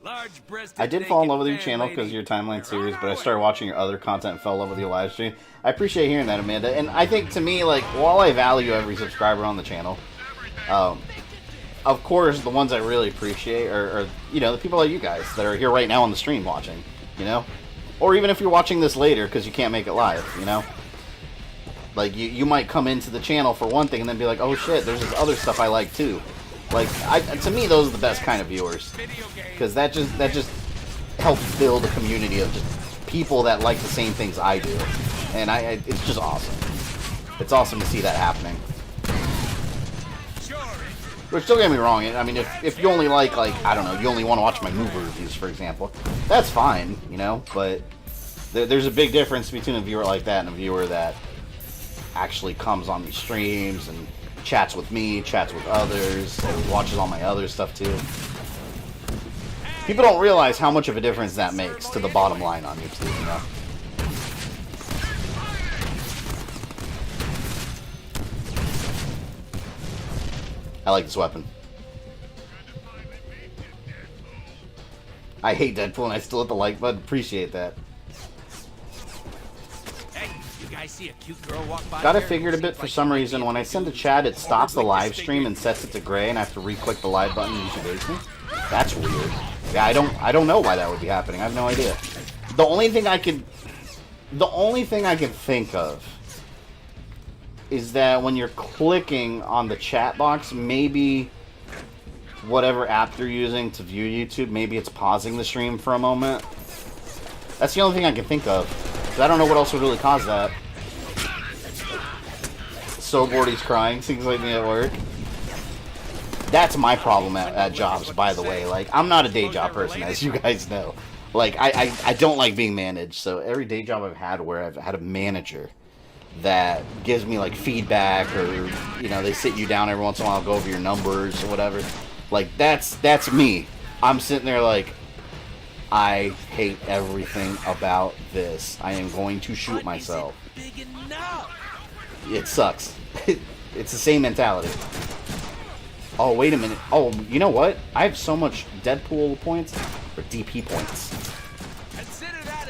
Large-breasted. I did fall in love with your naked channel fan because of your lady. timeline We're on series, our but I way. started watching your other content and fell in love with your live stream. I appreciate hearing that, Amanda. And I think, to me, like, while I value every subscriber on the channel, of course, the ones I really appreciate are, you know, the people like you guys that are here right now on the stream watching, you know? Or even if you're watching this later because you can't make it live, you know? Like, you might come into the channel for one thing and then be like, oh shit, there's this other stuff I like too. Like, to me, those are the best kind of viewers. Because that just helps build a community of just people that like the same things I do. And it's just awesome. It's awesome to see that happening. Which, don't get me wrong, I mean, if you only like, I don't know, you only want to watch my movie reviews, for example, that's fine, you know? But there's a big difference between a viewer like that and a viewer that actually comes on these streams and chats with me, chats with others, and watches all my other stuff too. People don't realize how much of a difference that makes to the bottom line on YouTube, you know? I like this weapon. I hate Deadpool and I still hit the like button. Appreciate that. I see a cute girl walk by. Got it figured a bit for some reason. When I send a chat, it stops the live stream and sets it to gray, and I have to re-click the live button and use your. That's weird. Yeah, I don't know why that would be happening. I have no idea. The only thing I can think of is that when you're clicking on the chat box, maybe whatever app you're using to view YouTube, maybe it's pausing the stream for a moment. That's the only thing I can think of. 'Cause I don't know what else would really cause that. So bored he's crying. Seems like me at work. That's my problem at jobs, by the way. Like, I'm not a day job person, as you guys know. Like, I don't like being managed. So every day job I've had where I've had a manager that gives me, like, feedback, or, you know, they sit you down every once in a while, go over your numbers or whatever. Like, that's me. I'm sitting there like, I hate everything about this. I am going to shoot myself. It sucks. It's the same mentality. Oh, wait a minute. Oh, you know what? I have so much Deadpool points, or DP points.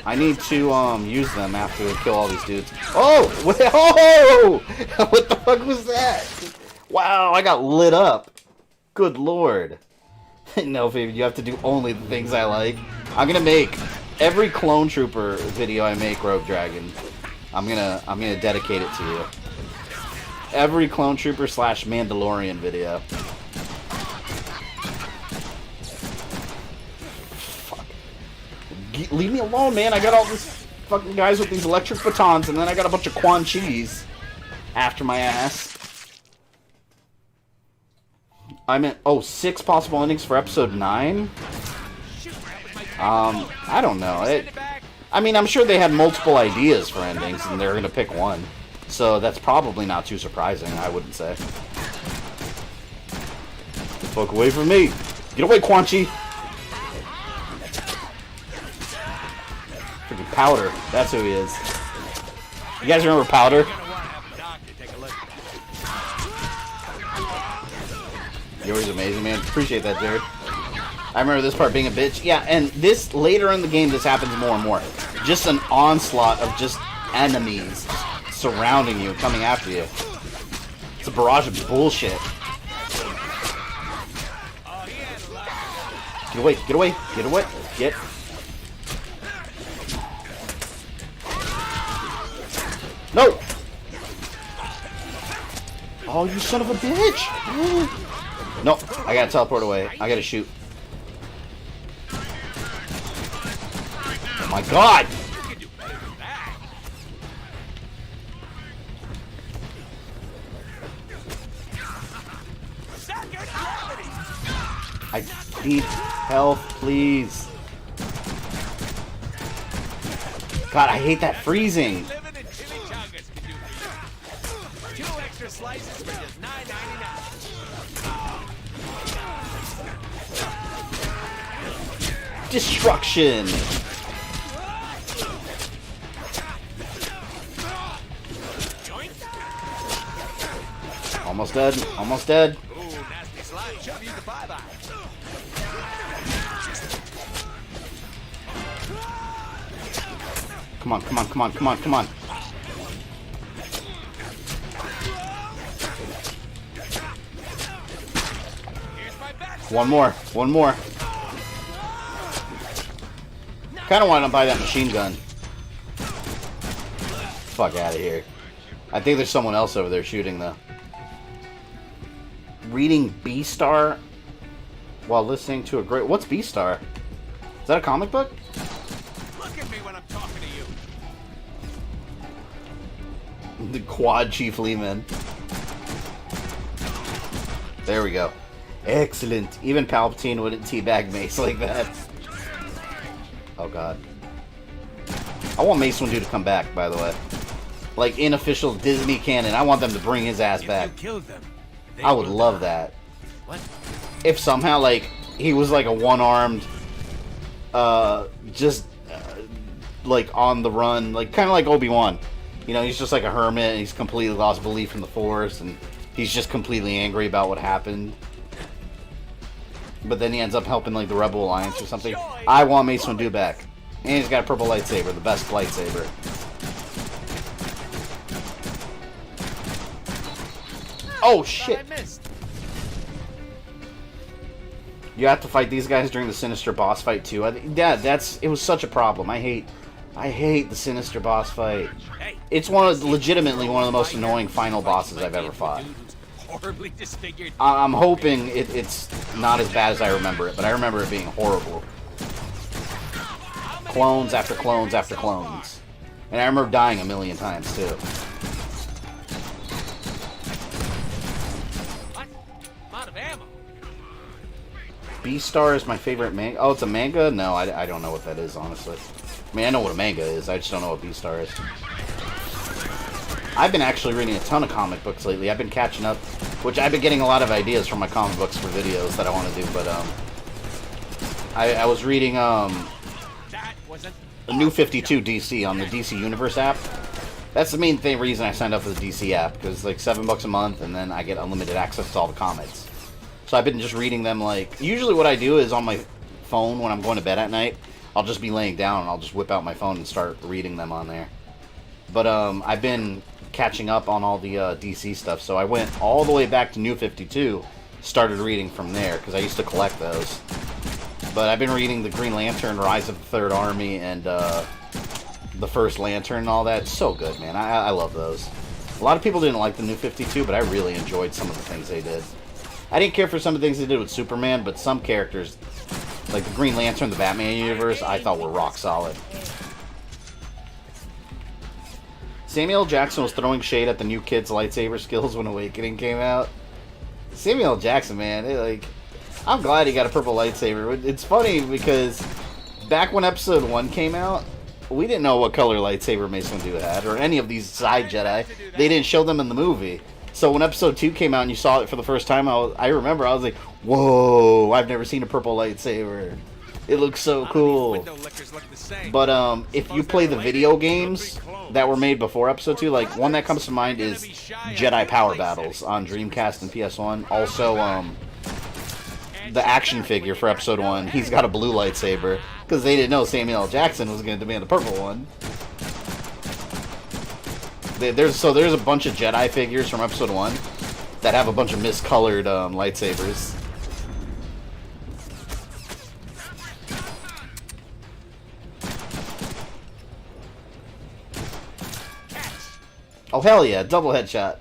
I need to use them after we kill all these dudes. Oh! Oh! What the fuck was that? Wow, I got lit up. Good lord. No, baby, you have to do only the things I like. I'm gonna make every Clone Trooper video I make, Rogue Dragon. I'm gonna dedicate it to you. Every Clone Trooper / Mandalorian video. Fuck. Leave me alone, man. I got all these fucking guys with these electric batons, and then I got a bunch of Quan Chis after my ass. I'm at 6 possible endings for episode 9. I don't know. I mean, I'm sure they had multiple ideas for endings, and they're gonna pick one. So that's probably not too surprising, I wouldn't say. Fuck away from me! Get away, Quan Chi! Freaking Powder. That's who he is. You guys remember Powder? You're always amazing, man. Appreciate that, Jared. I remember this part being a bitch. Yeah, and this, later in the game, this happens more and more. Just an onslaught of just enemies surrounding you, coming after you. It's a barrage of bullshit. Get away, get away, get away, get. No! Oh, you son of a bitch! No, I gotta teleport away. I gotta shoot. Oh my god! I need health, please. God, I hate that freezing. 2 extra slices for just $9.99. Destruction. Almost dead. Almost dead. Ooh, nasty slime. Shove you the bye-bye. Come on, come on, come on, come on, come on. One more. One more. Kind of want to buy that machine gun. Fuck out of here. I think there's someone else over there shooting, though. Reading B-Star while listening to a great... What's B-Star? Is that a comic book? Look at me when I'm talking to you. The Quad Chief Lehman. There we go. Excellent. Even Palpatine wouldn't teabag Mace like that. Oh, God. I want Mace Windu to come back, by the way. Like, in official Disney canon, I want them to bring his ass back. If you killed them, I would love that. What? If somehow, like, he was like a one-armed, like, on the run, like, kind of like Obi-Wan. You know, he's just like a hermit, and he's completely lost belief in the Force, and he's just completely angry about what happened. But then he ends up helping, like, the Rebel Alliance or something. I want Mace Windu back. And he's got a purple lightsaber, the best lightsaber. Oh, shit! I missed. You have to fight these guys during the Sinister boss fight, too. It was such a problem. I hate the Sinister boss fight. It's legitimately one of the most annoying final bosses I've ever fought. Horribly disfigured. I'm hoping it's not as bad as I remember it, but I remember it being horrible. Clones after clones after clones. And I remember dying a million times, too. What? I'm out of ammo. B-Star is my favorite manga. Oh, it's a manga? No, I don't know what that is, honestly. I mean, I know what a manga is. I just don't know what B-Star is. I've been actually reading a ton of comic books lately. I've been catching up, which I've been getting a lot of ideas from my comic books for videos that I want to do, but, I was reading, the New 52 DC on the DC Universe app. That's the main reason I signed up for the DC app, because it's like $7 a month, and then I get unlimited access to all the comics. So I've been just reading them, like, usually what I do is on my phone when I'm going to bed at night, I'll just be laying down and I'll just whip out my phone and start reading them on there. But I've been catching up on all the DC stuff, so I went all the way back to New 52, started reading from there, because I used to collect those. But I've been reading the Green Lantern, Rise of the Third Army, and the First Lantern and all that. It's so good, man. I love those. A lot of people didn't like the New 52, but I really enjoyed some of the things they did. I didn't care for some of the things they did with Superman, but some characters, like the Green Lantern, the Batman universe, I thought were rock solid. Samuel L. Jackson was throwing shade at the new kid's lightsaber skills when Awakening came out. Samuel L. Jackson, man, I'm glad he got a purple lightsaber. It's funny because back when Episode 1 came out, we didn't know what color lightsaber Mace Windu had, or any of these side Jedi. They didn't show them in the movie. So when Episode 2 came out and you saw it for the first time, I remember I was like, whoa, I've never seen a purple lightsaber. It looks so cool. But if you play the video games that were made before Episode 2, like, one that comes to mind is Jedi Power Battles on Dreamcast and PS1. Also, the action figure for Episode 1, he's got a blue lightsaber, because they didn't know Samuel L. Jackson was going to demand a purple one. There's a bunch of Jedi figures from Episode 1 that have a bunch of miscolored lightsabers. Oh, hell yeah, double headshot.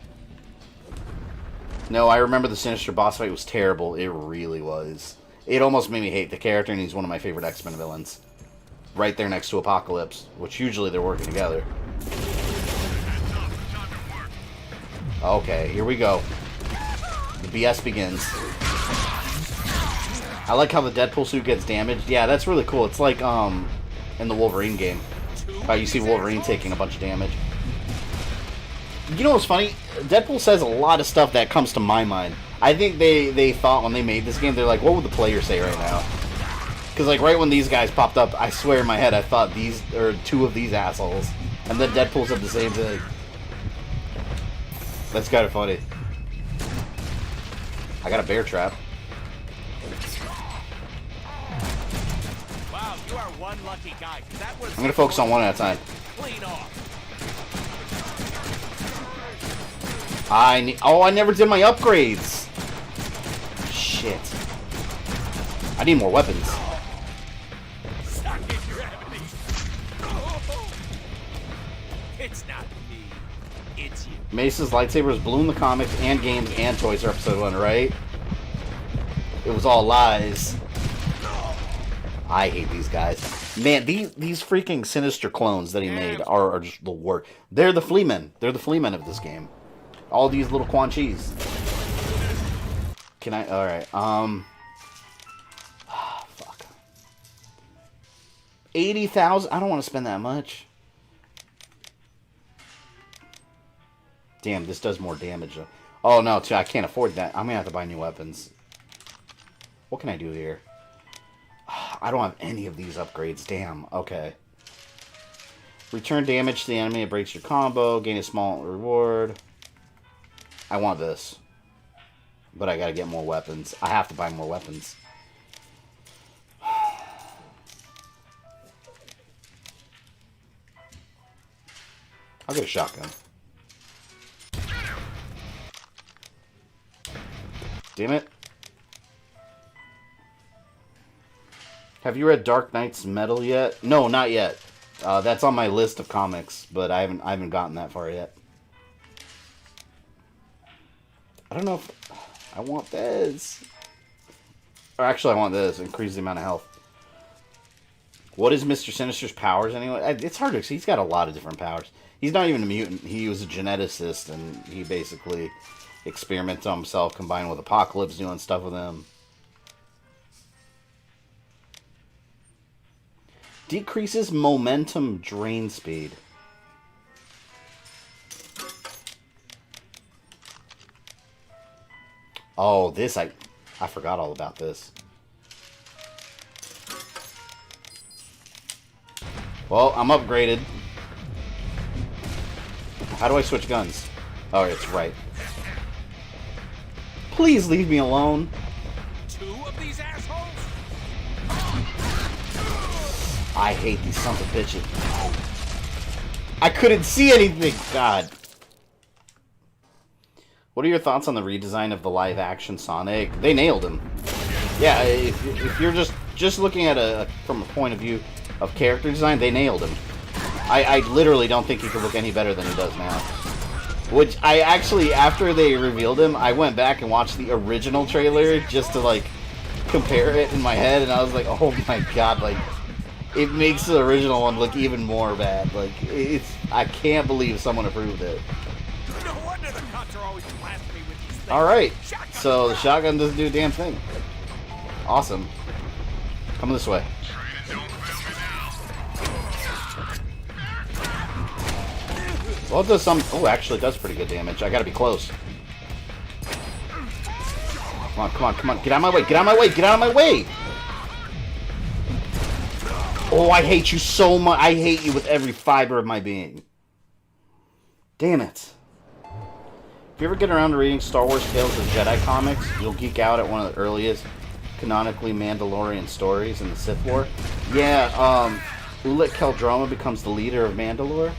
No, I remember the Sinister boss fight was terrible. It really was. It almost made me hate the character, and he's one of my favorite X-Men villains. Right there next to Apocalypse, which usually they're working together. Okay, here we go. The BS begins. I like how the Deadpool suit gets damaged. Yeah, that's really cool. It's like, in the Wolverine game. How you see Wolverine taking a bunch of damage. You know what's funny? Deadpool says a lot of stuff that comes to my mind. I think they thought when they made this game, they're like, what would the player say right now? Because, like, right when these guys popped up, I swear in my head I thought these are two of these assholes. And then Deadpool said the same thing. That's kind of funny. I got a bear trap. Wow, you are one lucky guy. That was I'm going to focus on one at a time. clean off. I never did my upgrades. Shit. I need more weapons. Suck it, gravity. It's not me. It's you. Mace's lightsabers blew in the comics and games and toys for episode 1, right? It was all lies. I hate these guys. Man, these freaking Sinister clones that he made are just the worst. They're the Fleamen. They're the Fleamen of this game. All these little Quan Chis. Can I? Alright, fuck. 80,000? I don't want to spend that much. Damn, this does more damage, though. Oh, no, I can't afford that. I'm gonna have to buy new weapons. What can I do here? I don't have any of these upgrades. Damn. Okay. Return damage to the enemy. It breaks your combo. Gain a small reward. I want this. But I gotta get more weapons. I have to buy more weapons. I'll get a shotgun. Damn it. Have you read Dark Knight's Metal yet? No, not yet. That's on my list of comics, but I haven't gotten that far yet. I don't know if I want this. Or actually, I want this. Increase the amount of health. What is Mr. Sinister's powers anyway? It's hard to see. He's got a lot of different powers. He's not even a mutant. He was a geneticist, and he basically experiments on himself, combined with Apocalypse doing stuff with him. Decreases momentum drain speed. Oh, this, I forgot all about this. Well, I'm upgraded. How do I switch guns? Oh, it's right. Please leave me alone. Two of these assholes? I hate these sons of bitches. I couldn't see anything. God. What are your thoughts on the redesign of the live-action Sonic? They nailed him. Yeah, if you're just looking at from a point of view of character design, they nailed him. I literally don't think he could look any better than he does now. Which I actually, after they revealed him, I went back and watched the original trailer just to like compare it in my head, and I was like, oh my god, like it makes the original one look even more bad. Like I can't believe someone approved it. No wonder the cops are always blasting me with these things. All right, so the shotgun doesn't do a damn thing. Awesome. Come this way. Well, it does some... Oh, actually, it does pretty good damage. I gotta be close. Come on, come on, come on. Get out of my way, get out of my way, get out of my way! Oh, I hate you so much. I hate you with every fiber of my being. Damn it. If you ever get around to reading Star Wars Tales of Jedi comics, you'll geek out at one of the earliest canonically Mandalorian stories in the Sith War. Yeah, Ulic Qel-Droma becomes the leader of Mandalore.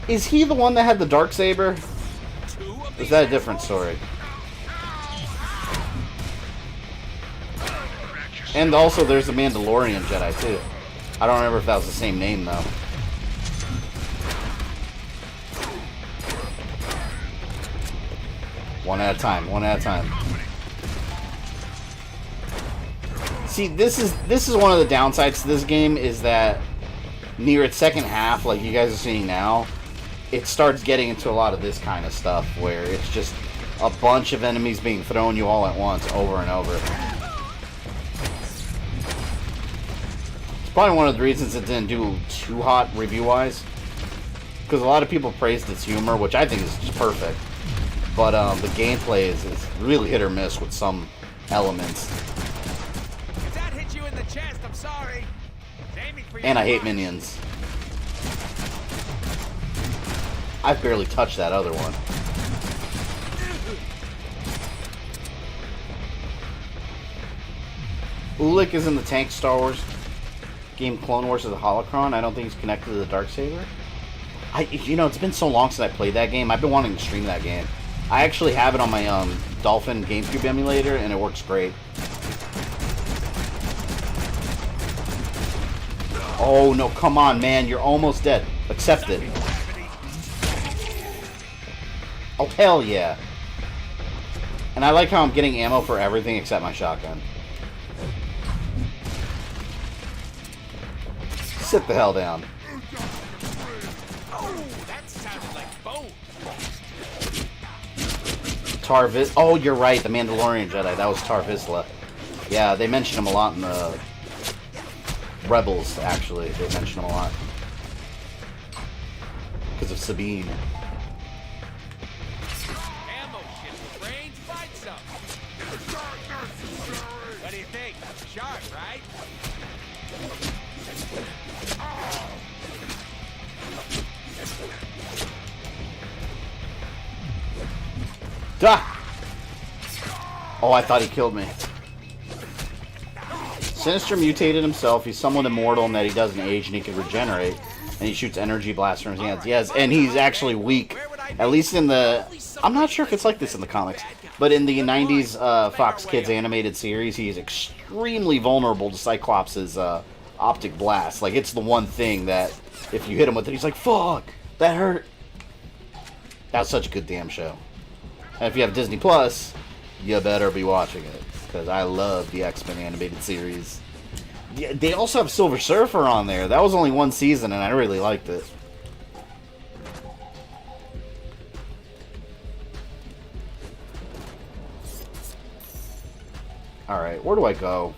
Is he the one that had the Darksaber? Or is that a different story? And also there's a Mandalorian Jedi too. I don't remember if that was the same name though. One at a time, one at a time. See, this is one of the downsides to this game, is that near its second half, like you guys are seeing now, it starts getting into a lot of this kind of stuff where it's just a bunch of enemies being thrown you all at once over and over. It's probably one of the reasons it didn't do too hot review-wise, because a lot of people praised its humor, which I think is just perfect, but the gameplay is really hit or miss with some elements. If that hit you in the chest, I'm sorry. Aiming for you. And I hate minions. I've barely touched that other one. Ulic is in the tank Star Wars game Clone Wars of the Holocron. I don't think he's connected to the Darksaber. You know, it's been so long since I played that game. I've been wanting to stream that game. I actually have it on my Dolphin GameCube emulator, and it works great. Oh no, come on, man. You're almost dead. Accept it. Oh, hell yeah. And I like how I'm getting ammo for everything except my shotgun. Sit the hell down. Oh, that sounded like bone. Tarvis. Oh, you're right. The Mandalorian Jedi. That was Tarvisla. Yeah, they mention him a lot in the Rebels, actually. They mention him a lot. Because of Sabine. Ammo ship, range, find some. What do you think? Sharp, right? Duh! Oh, I thought he killed me. Sinister mutated himself. He's somewhat immortal in that he doesn't age and he can regenerate. And he shoots energy blasts from his hands. Yes, and he's actually weak. At least in the... I'm not sure if it's like this in the comics. But in the 90s Fox Kids animated series, he's extremely vulnerable to Cyclops' optic blast. Like, it's the one thing that, if you hit him with it, he's like, fuck! That hurt! That's such a good damn show. And if you have Disney Plus, you better be watching it. Because I love the X-Men animated series. Yeah, they also have Silver Surfer on there. That was only one season, and I really liked it. Alright, where do I go?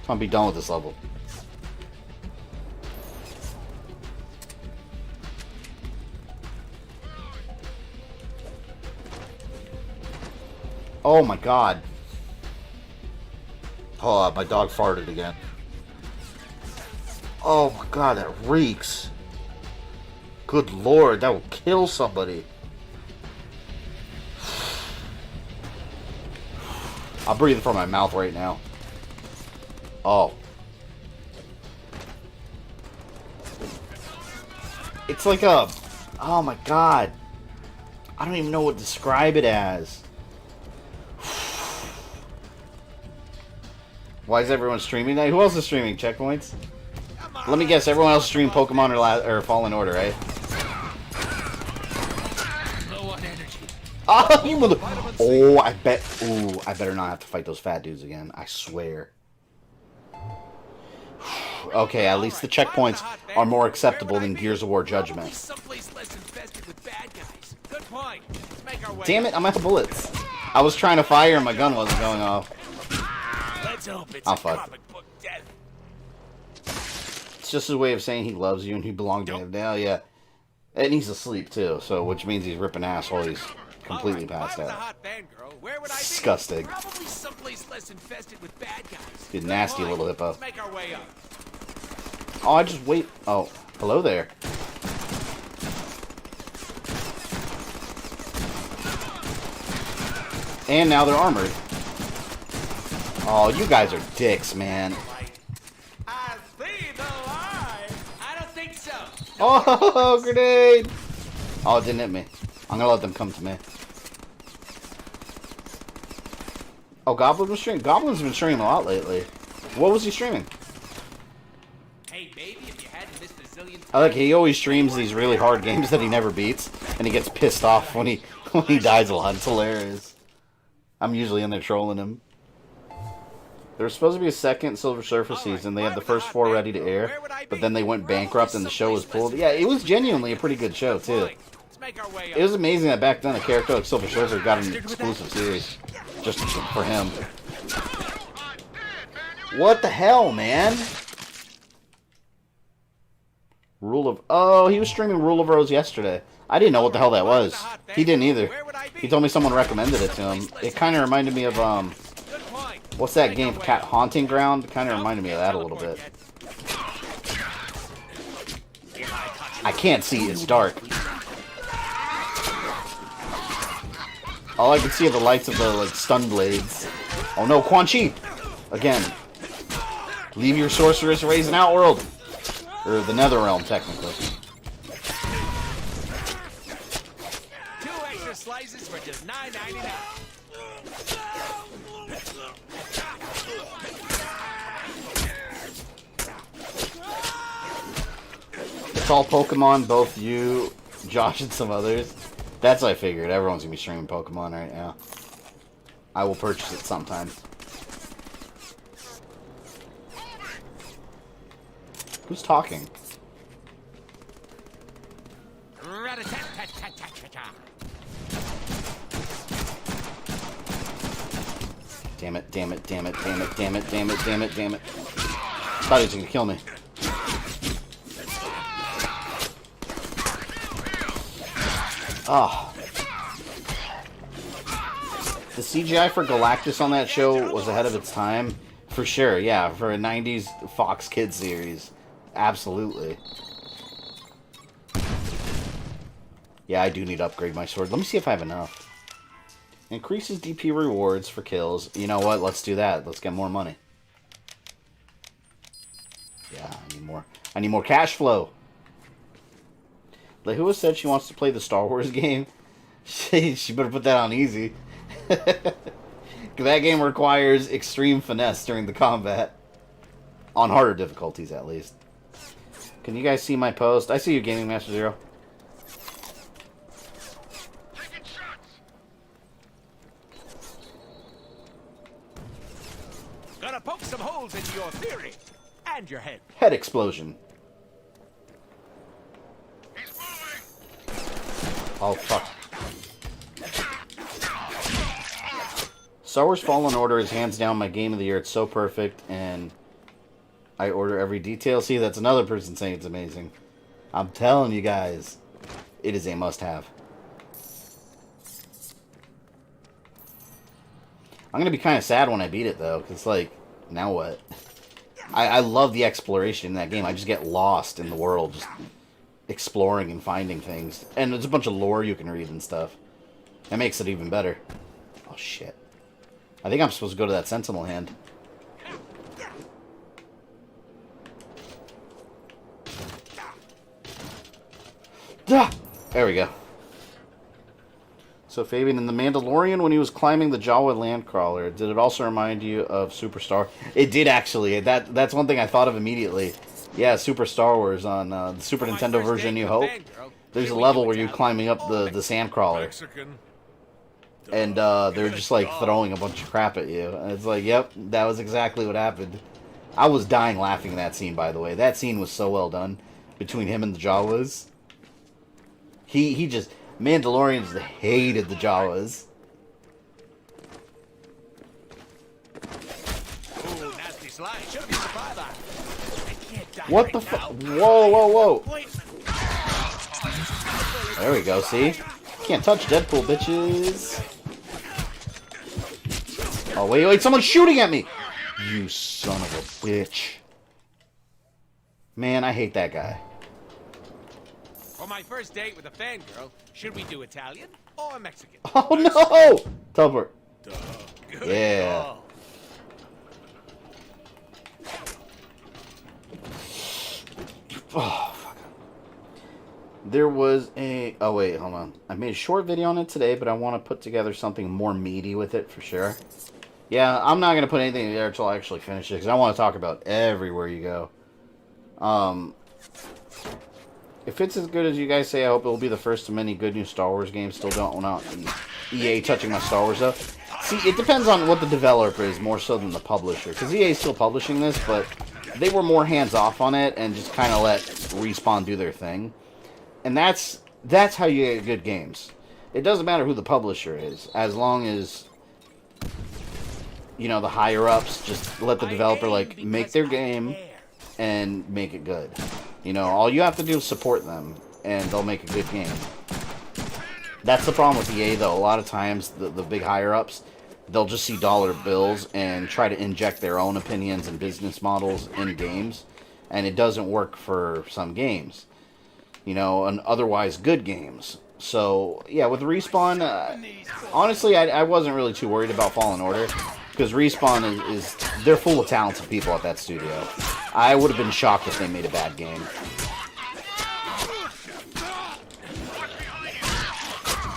I want to be done with this level. Oh my god. Oh, my dog farted again. Oh my god, that reeks. Good lord, that will kill somebody. I'm breathing from my mouth right now. Oh. It's like a... Oh my god. I don't even know what to describe it as. Why is everyone streaming that? Who else is streaming? Checkpoints? Let me guess, everyone else streamed Pokemon or Fallen Order, right? Low on energy. Oh, you mother... Oh, I bet... Ooh, I better not have to fight those fat dudes again. I swear. Okay, at least the checkpoints are more acceptable than Gears of War Judgment. Someplace less infested with bad guys. Good point. Let's make our way. Damn it, I'm out of bullets. I was trying to fire and my gun wasn't going off. Let's hope it's Oh, a fuck. comic book death. It's just his way of saying he loves you and he belongs to him now, yeah. And he's asleep, too, so which means he's ripping ass while he's completely passed If I was a out. hot fangirl, where would I be? Disgusting. Probably someplace less infested with bad guys. You Good nasty point. little hippo. Let's make our way up. Oh, I just wait. Oh, hello there. And now they're armored. Oh, you guys are dicks, man. I see the line. I don't think so. Oh, grenade! Oh, it didn't hit me. I'm gonna let them come to me. Oh, Goblin was streaming. Goblin's been streaming a lot lately. What was he streaming? Hey, baby, if you hadn't missed a zillion times. I like he always streams these really hard games that he never beats, and he gets pissed off when he dies a lot. It's hilarious. I'm usually in there trolling him. There was supposed to be a second Silver Surfer season. They had the first 4 ready to air, but then they went bankrupt and the show was pulled. Yeah, it was genuinely a pretty good show, too. Let's make our way up. It was amazing that back then a character like Silver Surfer got an exclusive series just for him. What the hell, man? Rule of... Oh, he was streaming Rule of Rose yesterday. I didn't know what the hell that was. He didn't either. He told me someone recommended it to him. It kind of reminded me of, what's that game? Cat Haunting Ground? Kind of reminded me of that a little bit. I can't see. It's dark. All I can see are the lights of the, like, stun blades. Oh no, Quan Chi! Again. Leave your sorceress rays in Outworld! Or the Netherrealm, technically. 2 extra slices for just $9.99. It's all Pokemon, both you, Josh, and some others. That's what I figured. Everyone's gonna be streaming Pokemon right now. I will purchase it sometime. Who's talking? Damn it, damn it, damn it, damn it, damn it, damn it, damn it, damn it. Thought he was gonna kill me. Oh. The CGI for Galactus on that show was ahead of its time. For sure, yeah. For a 90s Fox Kids series. Absolutely. Yeah, I do need to upgrade my sword. Let me see if I have enough. Increases DP rewards for kills. You know what? Let's do that. Let's get more money. Yeah, I need more. I need more cash flow. Like, who has said she wants to play the Star Wars game? She better put that on easy. That game requires extreme finesse during the combat. On harder difficulties, at least. Can you guys see my post? I see you, Gaming Master Zero. Gonna poke some holes into your theory and your head. Head explosion. Oh, fuck. Star Wars Fallen Order is hands down my game of the year. It's so perfect, and I order every detail. See, that's another person saying it's amazing. I'm telling you guys, it is a must-have. I'm going to be kind of sad when I beat it, though, because, like, now what? I love the exploration in that game. I just get lost in the world, just exploring and finding things. And there's a bunch of lore you can read and stuff. That makes it even better. Oh, shit. I think I'm supposed to go to that Sentinel hand. Ah! There we go. So, Fabian, in The Mandalorian, when he was climbing the Jawa landcrawler, did it also remind you of Super Star? It did, actually. That's one thing I thought of immediately. Yeah, Super Star Wars on the Super Nintendo version, New Hope. There's a level where you're climbing up the sandcrawler. And they're just, like, throwing a bunch of crap at you. And it's like, yep, that was exactly what happened. I was dying laughing at that scene, by the way. That scene was so well done between him and the Jawas. He just... Mandalorians hated the Jawas. Ooh, nasty slide. Should have used the five-eye. I can't die What right the fuck? now. Whoa, whoa, whoa. Wait. There we go, see? Can't touch Deadpool, bitches. Oh, wait, wait, someone's shooting at me! You son of a bitch. Man, I hate that guy. For my first date with a fangirl, should we do Italian or Mexican? Oh, no! Teleport. Duh. Good Yeah. call. Oh, fuck. There was a... Oh, wait, hold on. I made a short video on it today, but I want to put together something more meaty with it, for sure. Yeah, I'm not going to put anything there until I actually finish it, because I want to talk about everywhere you go. If it's as good as you guys say, I hope it'll be the first of many good new Star Wars games. Still don't want EA touching my Star Wars up. See, it depends on what the developer is, more so than the publisher. Because EA is still publishing this, but they were more hands-off on it and just kind of let Respawn do their thing. And that's how you get good games. It doesn't matter who the publisher is, as long as, you know, the higher-ups just let the developer, like, make their game and make it good. You know, all you have to do is support them, and they'll make a good game. That's the problem with EA, though. A lot of times, the big higher-ups, they'll just see dollar bills and try to inject their own opinions and business models in games, and it doesn't work for some games. You know, and otherwise good games. So, yeah, with Respawn, honestly, I wasn't really too worried about Fallen Order, because Respawn they're full of talented people at that studio. I would have been shocked if they made a bad game.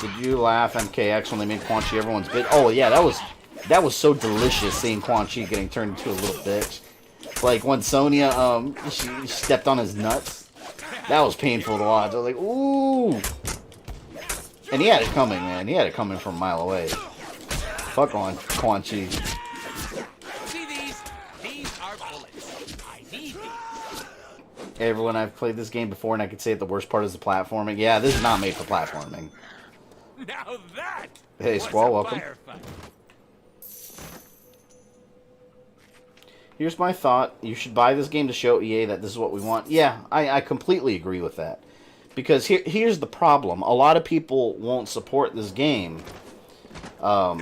Did you laugh, MKX, when they made Quan Chi everyone's bitch? Oh, yeah, that was so delicious, seeing Quan Chi getting turned into a little bitch. Like, when Sonya, she stepped on his nuts. That was painful to watch. I was like, ooh. And he had it coming, man. He had it coming from a mile away. Fuck on Quan Chi. See these? These are bullets. I need these. Hey, everyone, I've played this game before, and I could say that the worst part is the platforming. Yeah, this is not made for platforming. Now that Hey, was Squall, a welcome. firefight. Here's my thought. You should buy this game to show EA that this is what we want. Yeah, I completely agree with that. Because here's the problem. A lot of people won't support this game. Well,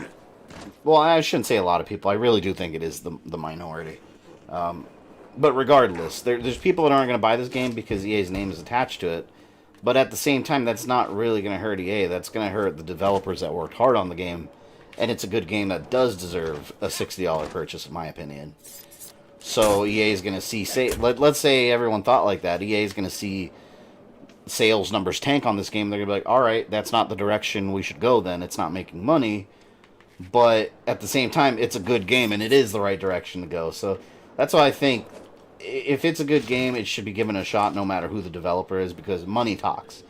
I shouldn't say a lot of people. I really do think it is the minority. But regardless, there's people that aren't going to buy this game because EA's name is attached to it. But at the same time, that's not really going to hurt EA. That's going to hurt the developers that worked hard on the game. And it's a good game that does deserve a $60 purchase, in my opinion. So EA is going to see... let's say everyone thought like that. EA is going to see sales numbers tank on this game. They're going to be like, alright, that's not the direction we should go then. It's not making money. But at the same time, it's a good game, and it is the right direction to go. So that's why I think if it's a good game, it should be given a shot no matter who the developer is, because money talks.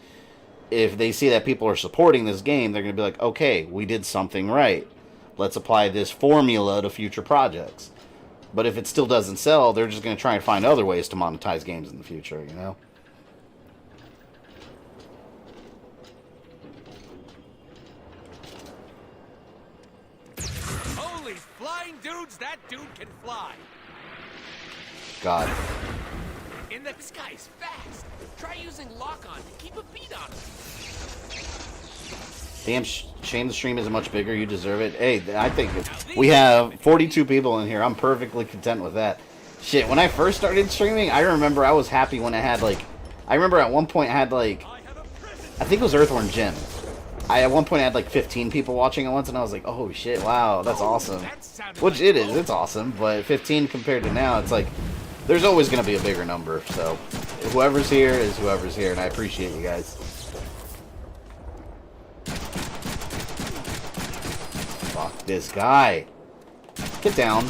If they see that people are supporting this game, they're going to be like, okay, we did something right. Let's apply this formula to future projects. But if it still doesn't sell, they're just going to try and find other ways to monetize games in the future, you know? Holy flying dudes, that dude can fly. God. This guy's fast. Try using lock-on to keep a beat on him. Damn, shame the stream isn't much bigger. You deserve it. Hey, I think we have 42 people in here. I'm perfectly content with that. Shit, when I first started streaming, I remember I was happy when I had, like... I remember at one point I had, like... I think it was Earthworm Jim. At one point I had, like, 15 people watching at once, and I was like, oh, shit, wow, that's awesome. Which it is. It's awesome. But 15 compared to now, it's like... There's always going to be a bigger number, so... Whoever's here is whoever's here, and I appreciate you guys. Fuck this guy. Get down.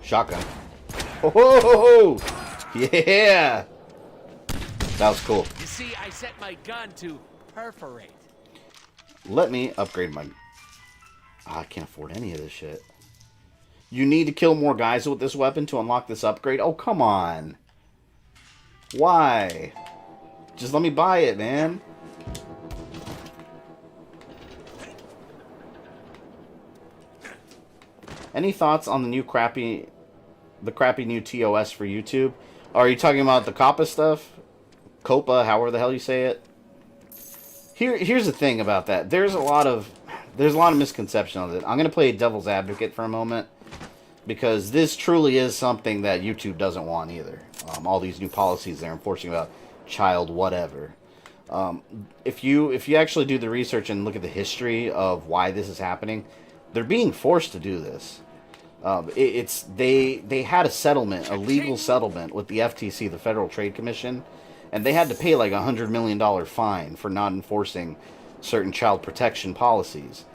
Shotgun. Oh, yeah. That was cool. You see, I set my gun to perforate. Let me upgrade my... I can't afford any of this shit. You need to kill more guys with this weapon to unlock this upgrade? Oh, come on. Why? Just let me buy it, man. Any thoughts on the crappy new TOS for YouTube? Are you talking about the COPPA stuff? COPPA, however the hell you say it. Here's the thing about that. There's a lot of misconception of it. I'm going to play devil's advocate for a moment, because this truly is something that YouTube doesn't want either. All these new policies they're enforcing about child whatever. If you actually do the research and look at the history of why this is happening, they're being forced to do this. They had a settlement, a legal settlement with the FTC, the Federal Trade Commission, and they had to pay like a $100 million fine for not enforcing certain child protection policies.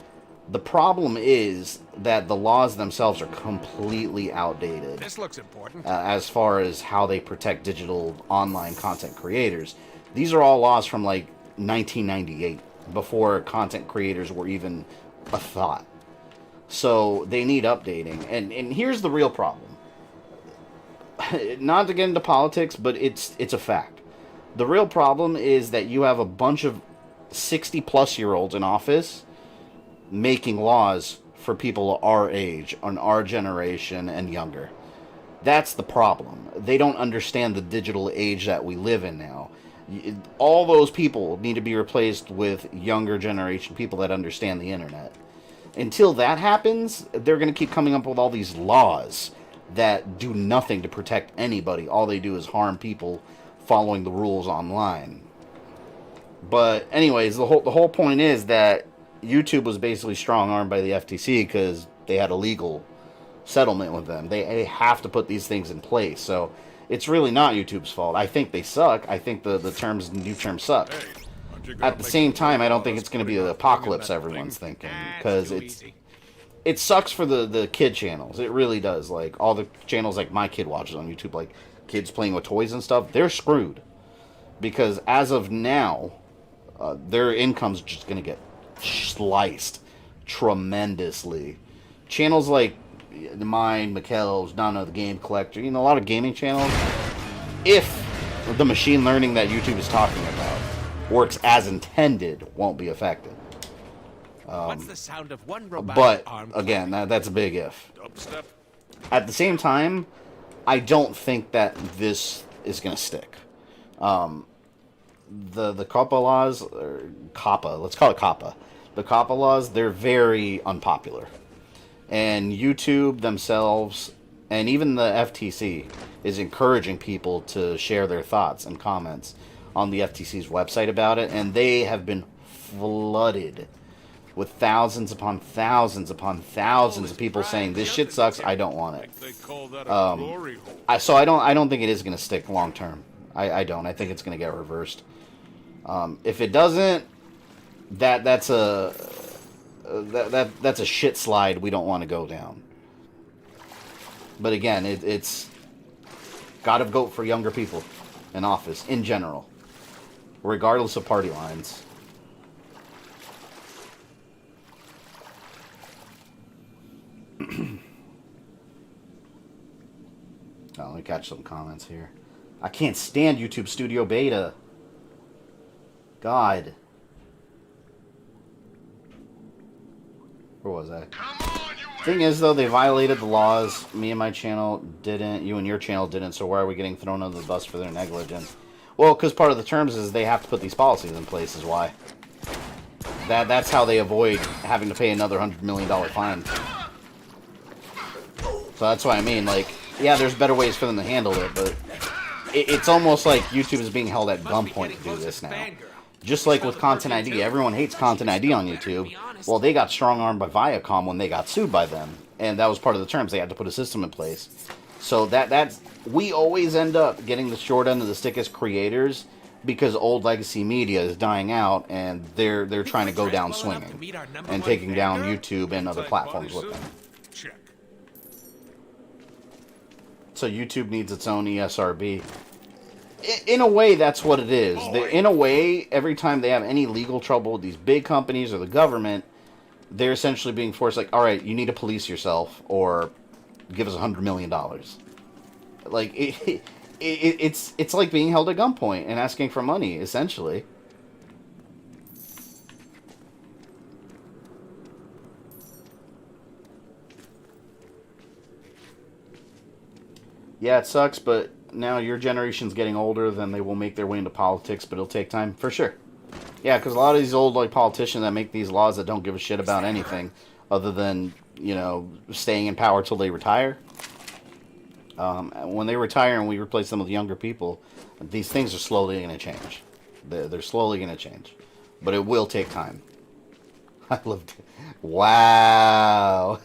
The problem is that the laws themselves are completely outdated. This looks important. As far as how they protect digital online content creators. These are all laws from like 1998, before content creators were even a thought. So they need updating. And here's the real problem. Not to get into politics, but it's a fact. The real problem is that you have a bunch of 60-plus-year-olds in office making laws for people our age, on our generation, and younger. That's the problem. They don't understand the digital age that we live in now. All those people need to be replaced with younger generation people that understand the internet. Until that happens, they're going to keep coming up with all these laws that do nothing to protect anybody. All they do is harm people following the rules online. But anyways, the whole point is that YouTube was basically strong-armed by the FTC because they had a legal settlement with them. They have to put these things in place. So it's really not YouTube's fault. I think they suck. I think the new terms suck. At the same time, I don't think it's going to be the apocalypse everyone's thinking, because it sucks for the kid channels. It really does. Like all the channels like my kid watches on YouTube, like kids playing with toys and stuff, they're screwed. Because as of now, their income's just going to get sliced tremendously. Channels like mine, Mekel's, NotAnotherGameCollector, a lot of gaming channels, if the machine learning that YouTube is talking about works as intended, won't be affected. What's the sound of one robotic But, arm again, that's a big if. Dubstep. At the same time, I don't think that this is going to stick. The COPPA laws, or COPPA, let's call it COPPA. The COPPA laws, they're very unpopular. And YouTube themselves, and even the FTC, is encouraging people to share their thoughts and comments on the FTC's website about it. And they have been flooded with thousands upon thousands upon thousands of people saying, this shit sucks, I don't want it. They call that a glory hole. So I don't think it is going to stick long term. I don't. I think it's going to get reversed. If it doesn't, that's a shit slide we don't want to go down. But again, it's got to vote for younger people in office in general, regardless of party lines. Let me catch some comments here. I can't stand YouTube Studio Beta. God. Where was I? Thing is, though, they violated the laws. Me and my channel didn't. You and your channel didn't. So why are we getting thrown under the bus for their negligence? Well, because part of the terms is they have to put these policies in place. Is why. That's how they avoid having to pay another $100 million fine. So that's what I mean. Like, yeah, there's better ways for them to handle it, but it's almost like YouTube is being held at gunpoint to do this now. Just like with Content ID, everyone hates Content ID on YouTube. Well, they got strong-armed by Viacom when they got sued by them, and that was part of the terms. They had to put a system in place. So that's we always end up getting the short end of the stick as creators because old legacy media is dying out, and they're trying to go down swinging and taking down YouTube and other platforms with them. Check. So YouTube needs its own ESRB. In a way, that's what it is. In a way, every time they have any legal trouble with these big companies or the government, they're essentially being forced, like, all right, you need to police yourself or give us $100 million. Like, it's like being held at gunpoint and asking for money, essentially. Yeah, it sucks, but now your generation's getting older, then they will make their way into politics, but it'll take time, for sure. Yeah, because a lot of these old politicians that make these laws that don't give a shit about anything other than, staying in power till they retire. When they retire and we replace them with younger people, these things are slowly going to change. They're slowly going to change. But it will take time. I loved it. Wow.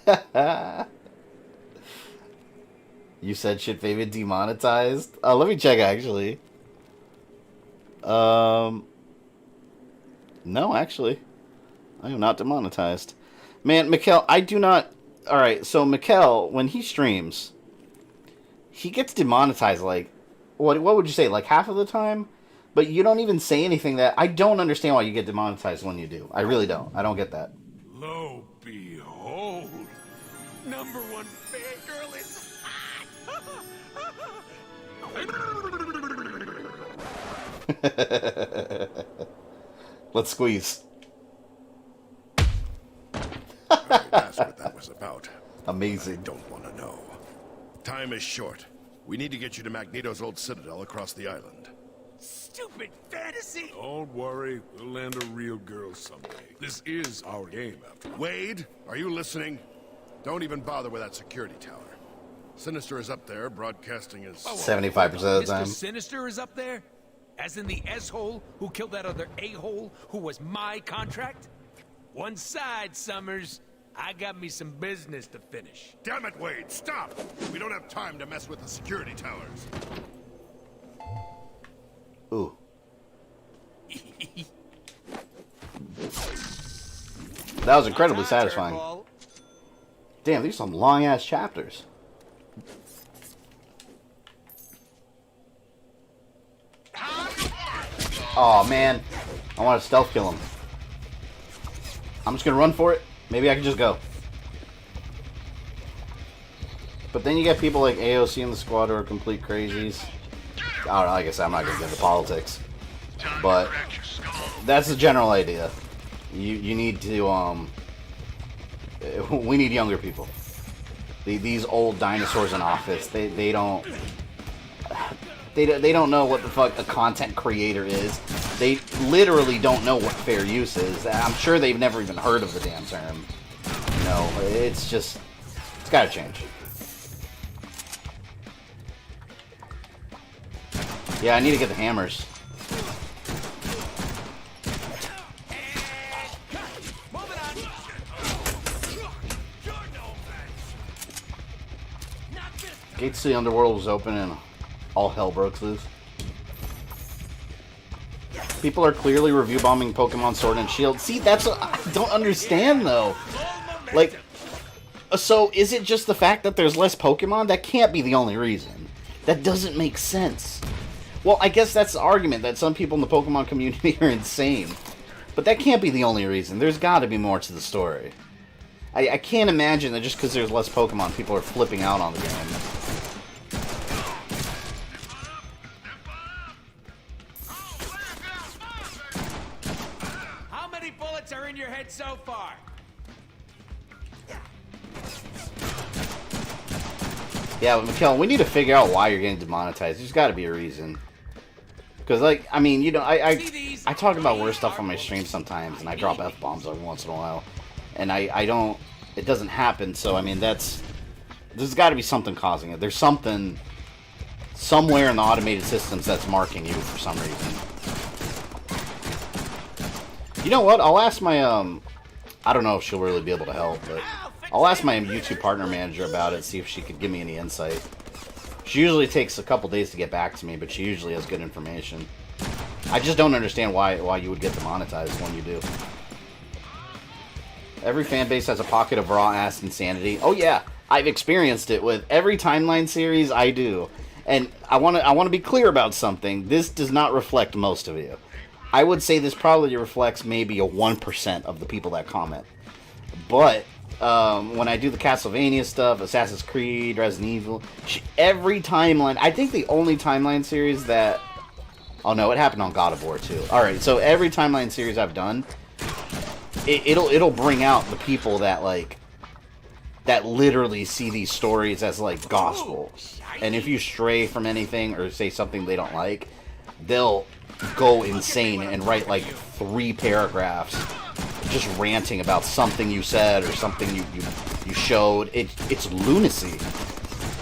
You said shit favorite demonetized? Let me check, actually. No, actually. I am not demonetized. Man, Mekel, I do not... Alright, so Mekel, when he streams, he gets demonetized, like... What would you say, like half of the time? But you don't even say anything that... I don't understand why you get demonetized when you do. I really don't. I don't get that. Lo behold. Number one fangirl is... Let's squeeze. That's what that was about. Amazing. I don't want to know. Time is short. We need to get you to Magneto's old citadel across the island. Stupid fantasy! Don't worry, we'll land a real girl someday. This is our game, after all. Wade, are you listening? Don't even bother with that security tower. Sinister is up there, broadcasting his... 75% of the time. Mr. Sinister is up there? As in the S-hole who killed that other A-hole who was my contract? One side, Summers. I got me some business to finish. Damn it, Wade, stop! We don't have time to mess with the security towers. Ooh. That was incredibly satisfying. Damn, these are some long-ass chapters. Oh, man. I want to stealth kill him. I'm just going to run for it. Maybe I can just go. But then you get people like AOC in the squad who are complete crazies. I don't know, like I said, I'm not going to get into politics. But that's the general idea. You need to, we need younger people. These old dinosaurs in office, they don't know what the fuck a content creator is. They literally don't know what fair use is. I'm sure they've never even heard of the damn term. You know, it's just, it's gotta change. Yeah, I need to get the hammers. Gates to the underworld was open and all hell broke loose. People are clearly review bombing Pokemon Sword and Shield. See, that's what I don't understand though. Like, so is it just the fact that there's less Pokemon? That can't be the only reason. That doesn't make sense. Well, I guess that's the argument, that some people in the Pokemon community are insane. But that can't be the only reason. There's got to be more to the story. I can't imagine that just because there's less Pokemon, people are flipping out on the game. How many bullets are in your head so far? Yeah, but Mekel, we need to figure out why you're getting demonetized. There's got to be a reason. Because, like, I mean, you know, I talk about worse stuff on my stream sometimes, and I drop F-bombs every once in a while. And I don't, it doesn't happen, so, I mean, there's got to be something causing it. There's something, somewhere in the automated systems that's marking you for some reason. You know what, I'll ask my, I don't know if she'll really be able to help, but I'll ask my YouTube partner manager about it, see if she could give me any insight. She usually takes a couple days to get back to me, but she usually has good information. I just don't understand why you would get demonetized when you do. Every fan base has a pocket of raw-ass insanity. Oh yeah, I've experienced it with every timeline series I do. And I want to be clear about something. This does not reflect most of you. I would say this probably reflects maybe a 1% of the people that comment. But when I do the Castlevania stuff, Assassin's Creed, Resident Evil, every timeline, I think the only timeline series that, oh no, it happened on God of War too. Alright, so every timeline series I've done, it'll bring out the people that, like, that literally see these stories as, like, gospel. And if you stray from anything or say something they don't like, they'll go insane and write, like, 3 paragraphs just ranting about something you said or something you showed. It's lunacy.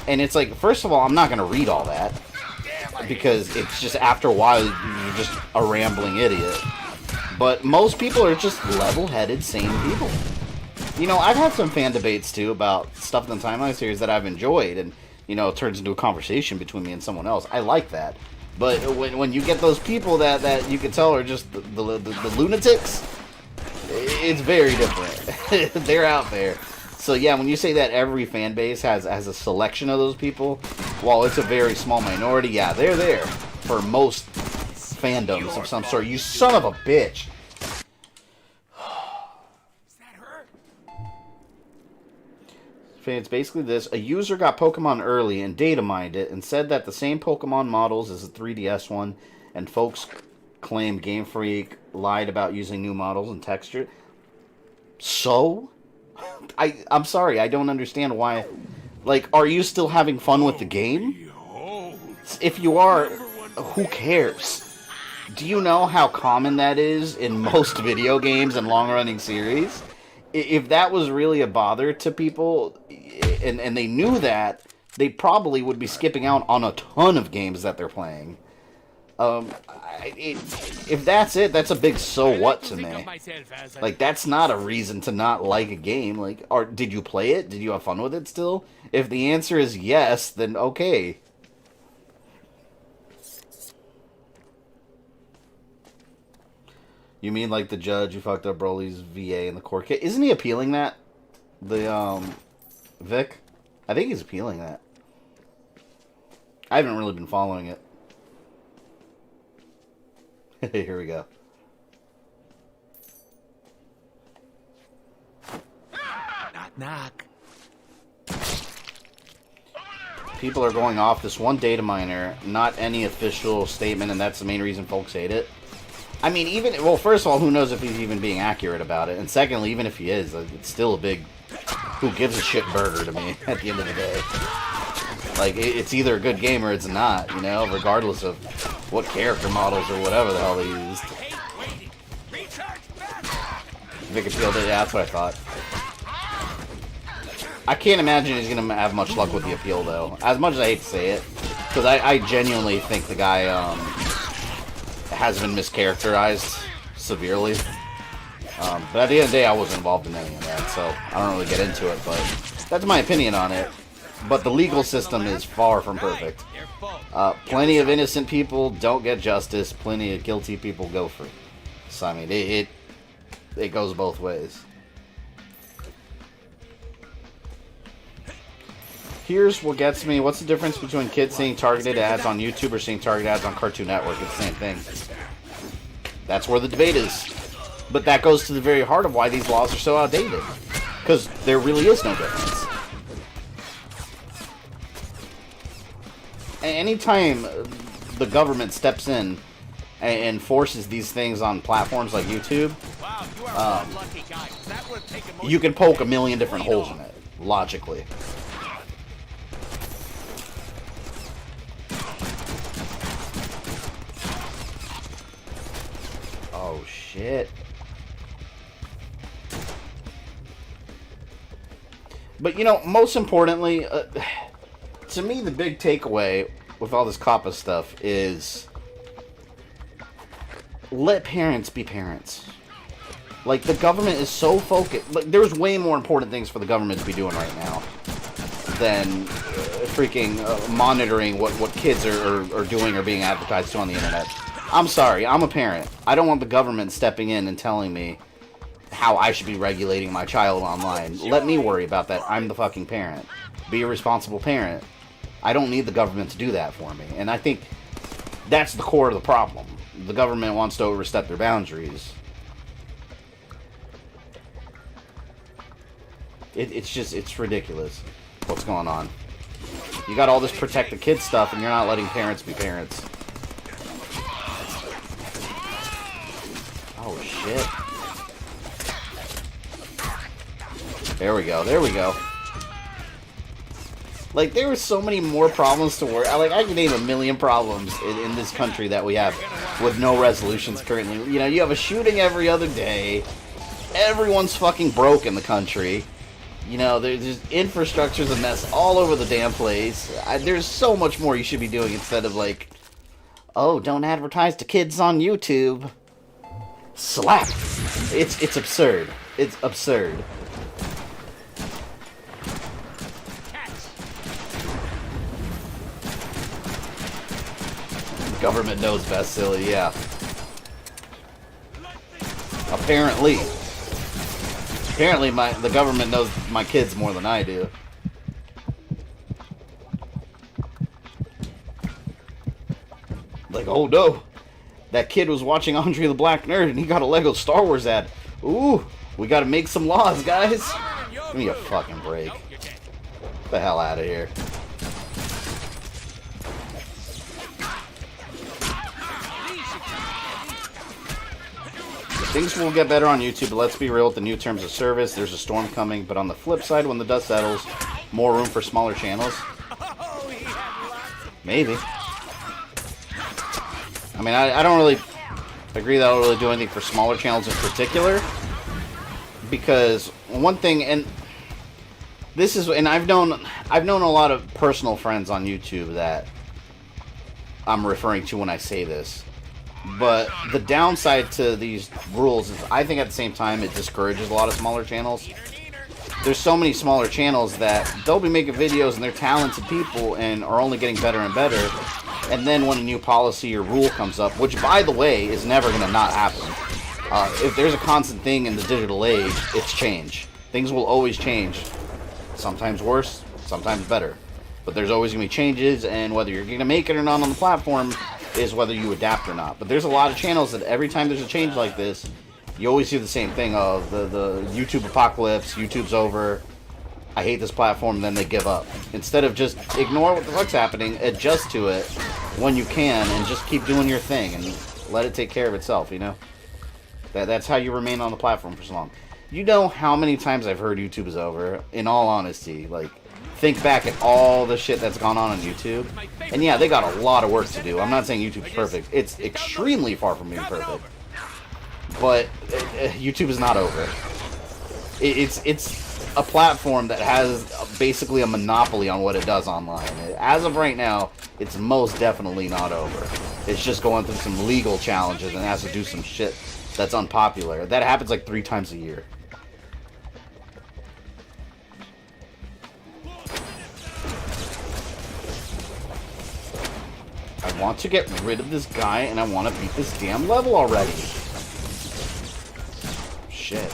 And it's like, first of all, I'm not going to read all that, because it's just, after a while, you're just a rambling idiot. But most people are just level-headed, sane people. You know, I've had some fan debates, too, about stuff in the timeline series that I've enjoyed, and, you know, it turns into a conversation between me and someone else. I like that. But when you get those people that you can tell are just the lunatics, it's very different. They're out there. So yeah, when you say that every fan base has a selection of those people, while it's a very small minority, yeah, they're there for most fandoms of some sort. You son of a bitch. Is that her? It's basically this. A user got Pokemon early and data mined it and said that the same Pokemon models as the 3DS one, and folks claimed Game Freak lied about using new models and texture. So? I'm sorry, I don't understand why. Like, are you still having fun with the game? If you are, who cares? Do you know how common that is in most video games and long-running series? If that was really a bother to people, and they knew that, they probably would be skipping out on a ton of games that they're playing. If that's it, that's a big so what to me. Like, that's not a reason to not like a game. Like, or did you play it? Did you have fun with it still? If the answer is yes, then okay. You mean like the judge who fucked up Broly's VA in the court case? Isn't he appealing that? The, Vic? I think he's appealing that. I haven't really been following it. Here we go. Knock, knock. People are going off this one data miner, not any official statement, and that's the main reason folks hate it. I mean, even, well, first of all, who knows if he's even being accurate about it, and secondly, even if he is, it's still a big who gives a shit burger to me at the end of the day. Like, it's either a good game or it's not, you know, regardless of what character models or whatever the hell they used. Vic appealed it, yeah, that's what I thought. I can't imagine he's going to have much luck with the appeal, though. As much as I hate to say it. Because I genuinely think the guy has been mischaracterized severely. But at the end of the day, I wasn't involved in any of that, so I don't really get into it. But that's my opinion on it. But the legal system is far from perfect. Plenty of innocent people don't get justice. Plenty of guilty people go free. So, I mean, it goes both ways. Here's what gets me. What's the difference between kids seeing targeted ads on YouTube or seeing targeted ads on Cartoon Network? It's the same thing. That's where the debate is. But that goes to the very heart of why these laws are so outdated. Because there really is no difference. Anytime the government steps in and forces these things on platforms like YouTube, you can poke a million different holes in it, logically. Oh, shit. But, you know, most importantly, to me, the big takeaway with all this COPPA stuff is let parents be parents. Like, the government is so focused. Like, there's way more important things for the government to be doing right now than freaking monitoring what kids are doing or being advertised to on the internet. I'm sorry, I'm a parent. I don't want the government stepping in and telling me how I should be regulating my child online. Let me worry about that. I'm the fucking parent. Be a responsible parent. I don't need the government to do that for me. And I think that's the core of the problem. The government wants to overstep their boundaries. It's ridiculous what's going on. You got all this protect the kids stuff and you're not letting parents be parents. Oh, shit. There we go. There we go. Like, there are so many more problems to work. Like, I can name a million problems in this country that we have with no resolutions currently. You know, you have a shooting every other day. Everyone's fucking broke in the country. You know, there's infrastructure's a mess all over the damn place. There's so much more you should be doing instead of, like, oh, don't advertise to kids on YouTube. Slap! It's absurd. It's absurd. Government knows best, silly, yeah. Apparently. Apparently the government knows my kids more than I do. Like, oh no. That kid was watching Andre the Black Nerd and he got a Lego Star Wars ad. Ooh, we gotta make some laws, guys. Give me a fucking break. Get the hell out of here. Things will get better on YouTube, but let's be real with the new terms of service. There's a storm coming, but on the flip side, when the dust settles, more room for smaller channels. Maybe. I mean, I don't really agree that I'll really do anything for smaller channels in particular. Because one thing, and this is, and I've known a lot of personal friends on YouTube that I'm referring to when I say this. But the downside to these rules is I think at the same time it discourages a lot of smaller channels. There's so many smaller channels that they'll be making videos and they're talented people and are only getting better and better. And then when a new policy or rule comes up, which by the way is never going to not happen. If there's a constant thing in the digital age, it's change. Things will always change. Sometimes worse, sometimes better. But there's always going to be changes, and whether you're going to make it or not on the platform, is whether you adapt or not. But there's a lot of channels that every time there's a change like this, you always hear the same thing of the YouTube apocalypse, YouTube's over, I hate this platform, then they give up. Instead of just ignore what the fuck's happening, adjust to it when you can, and just keep doing your thing, and let it take care of itself, you know? That's how you remain on the platform for so long. You know how many times I've heard YouTube is over, in all honesty. Like, think back at all the shit that's gone on YouTube. And yeah, they got a lot of work to do. I'm not saying YouTube's perfect. It's extremely far from being perfect. But YouTube is not over. It's a platform that has basically a monopoly on what it does online. As of right now, it's most definitely not over. It's just going through some legal challenges and has to do some shit that's unpopular. That happens like 3 times a year. I want to get rid of this guy and I want to beat this damn level already. Shit.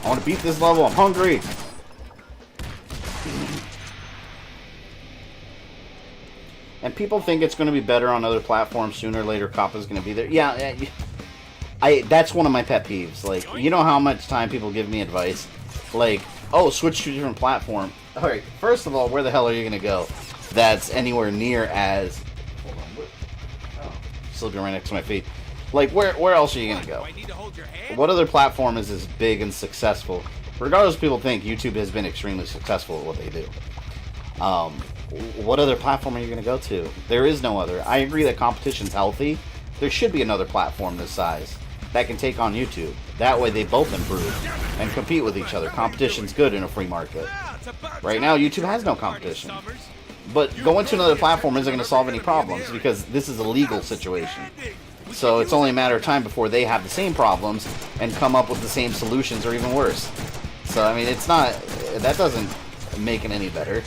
I want to beat this level. I'm hungry. And people think it's going to be better on other platforms. Sooner or later, Kappa's going to be there. Yeah, that's one of my pet peeves. Like, you know how much time people give me advice? Like, oh, switch to a different platform. Alright, first of all, where the hell are you going to go that's anywhere near as... Hold on. Oh, slipping right next to my feet. Like, where else are you going to go? What other platform is as big and successful? Regardless, people think YouTube has been extremely successful at what they do. What other platform are you going to go to? There is no other. I agree that competition's healthy. There should be another platform this size that can take on YouTube. That way they both improve and compete with each other. Competition's good in a free market. Right now, YouTube has no competition. But going to another platform isn't going to solve any problems because this is a legal situation. So it's only a matter of time before they have the same problems and come up with the same solutions or even worse. So, I mean, it's not... That doesn't make it any better.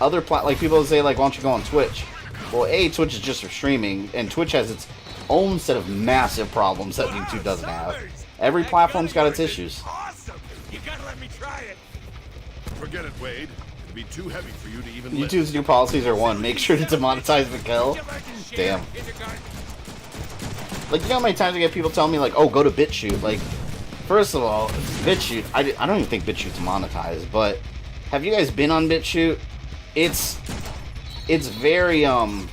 Other like people say, like, why don't you go on Twitch? Well, A, Twitch is just for streaming, and Twitch has its own set of massive problems that YouTube doesn't have. Every platform's got its issues. Awesome! You gotta let me try it. Forget it, Wade. It'd be too heavy for you to even YouTube's new policies are 1, make sure to demonetize Mekel. Damn. Like, you know how many times I get people telling me, like, oh, go to BitChute? Like, first of all, BitChute, I don't even think BitChute's monetized, but have you guys been on BitChute? It's very, alright,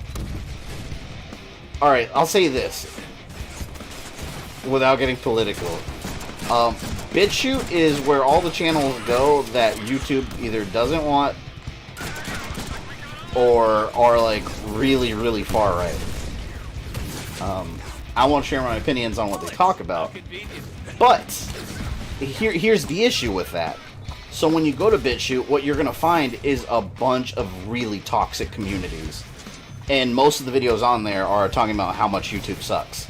I'll say this, without getting political. BitChute is where all the channels go that YouTube either doesn't want or are, like, really, really far right. I won't share my opinions on what they talk about, but here's the issue with that. So when you go to BitChute, what you're going to find is a bunch of really toxic communities. And most of the videos on there are talking about how much YouTube sucks.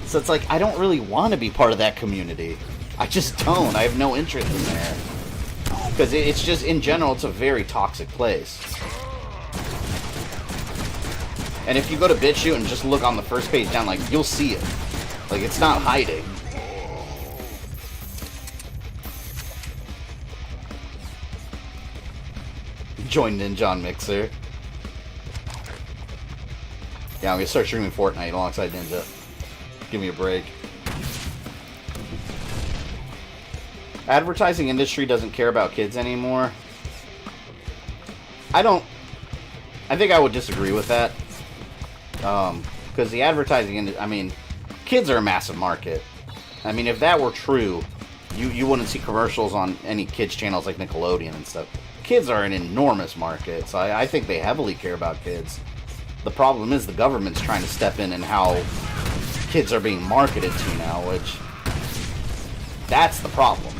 So it's like, I don't really want to be part of that community. I just don't. I have no interest in there. Because it's just, in general, it's a very toxic place. And if you go to BitChute and just look on the first page down, like, you'll see it. Like, it's not hiding. Join Ninja on Mixer. Yeah, I'm gonna start streaming Fortnite alongside Ninja. Give me a break. Advertising industry doesn't care about kids anymore. I think I would disagree with that. Because the advertising industry, I mean, kids are a massive market. I mean, if that were true, you wouldn't see commercials on any kids channels like Nickelodeon and stuff. Kids are an enormous market, so I think they heavily care about kids. The problem is the government's trying to step in and how kids are being marketed to now, which... That's the problem.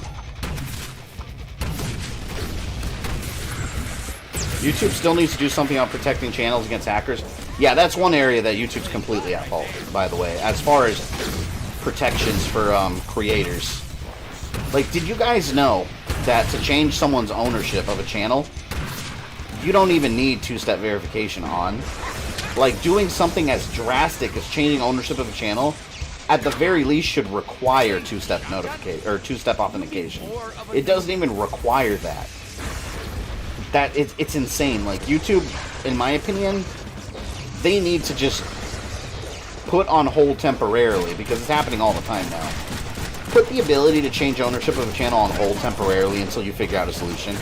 YouTube still needs to do something on protecting channels against hackers. Yeah, that's one area that YouTube's completely at fault, by the way, as far as protections for creators. Like, did you guys know that to change someone's ownership of a channel, you don't even need two-step verification on? Like, doing something as drastic as changing ownership of a channel at the very least, should require two-step notification or two-step authentication. It doesn't even require that. It's insane. Like, YouTube, in my opinion, they need to just put on hold temporarily, because it's happening all the time now. Put the ability to change ownership of a channel on hold temporarily until you figure out a solution.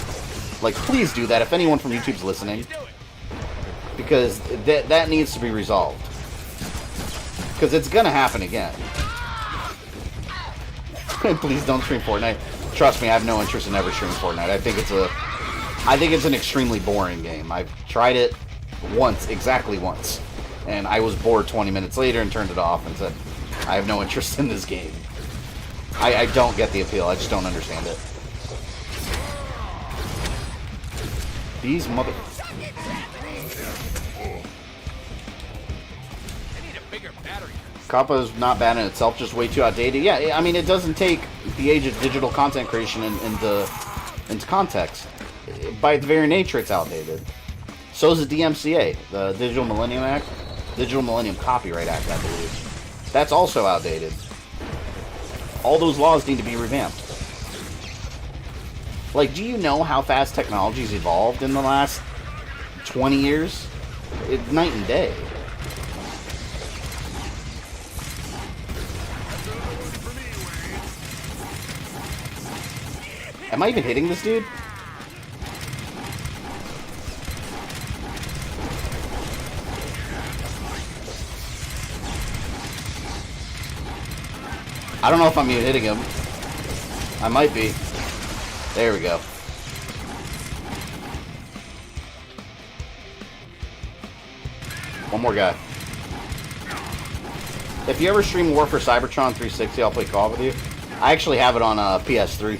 Like, please do that if anyone from YouTube's listening. Because that needs to be resolved. Because it's gonna happen again. Please don't stream Fortnite. Trust me, I have no interest in ever streaming Fortnite. I think it's an extremely boring game. I've tried it once, exactly once. And I was bored 20 minutes later and turned it off and said, I have no interest in this game. I don't get the appeal. I just don't understand it. These mother... Kappa's not bad in itself, just way too outdated. Yeah, I mean, it doesn't take the age of digital content creation into context. By its very nature, it's outdated. So is the DMCA, the Digital Millennium Act, Digital Millennium Copyright Act, I believe. That's also outdated. All those laws need to be revamped. Like, do you know how fast technology's evolved in the last 20 years? It's night and day. Am I even hitting this dude? I don't know if I'm even hitting him. I might be. There we go. One more guy. If you ever stream War for Cybertron 360, I'll play Call with you. I actually have it on PS3.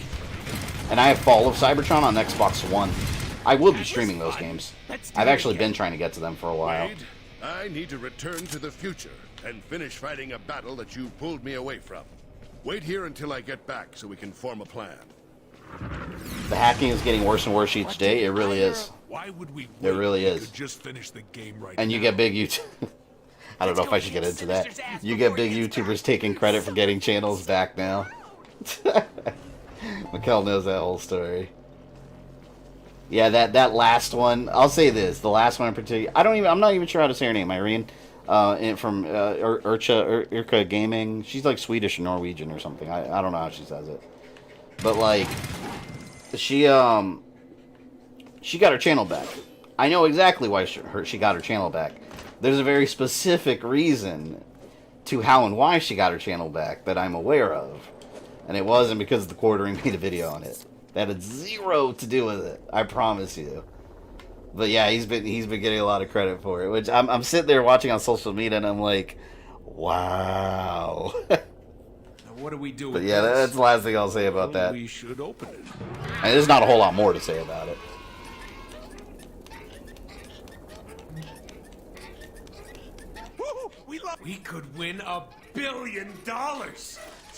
And I have Fall of Cybertron on Xbox One. I will be streaming those games. I've actually been trying to get to them for a while. Wade, I need to return to the future and finish fighting a battle that you pulled me away from. Wait here until I get back so we can form a plan. The hacking is getting worse and worse each day. It really is. Why would we It really is. just finish the game right And you now? get big YouTube. I don't know if I should get into that. You get big YouTubers taking credit for getting channels back now. Mekel knows that whole story. Yeah, that last one. I'll say this: the last one in particular. I'm not even sure how to say her name. Irene, from Urka Gaming. She's like Swedish or Norwegian or something. I don't know how she says it. But like, she got her channel back. I know exactly why she got her channel back. There's a very specific reason to how and why she got her channel back that I'm aware of. And it wasn't because the Quartering made a video on it. That had zero to do with it. I promise you. But yeah, he's been getting a lot of credit for it. Which I'm sitting there watching on social media and I'm like, wow. Now what do we do with But yeah, this? that's the last thing I'll say about that. We should open it. And there's not a whole lot more to say about it. We could win $1 billion.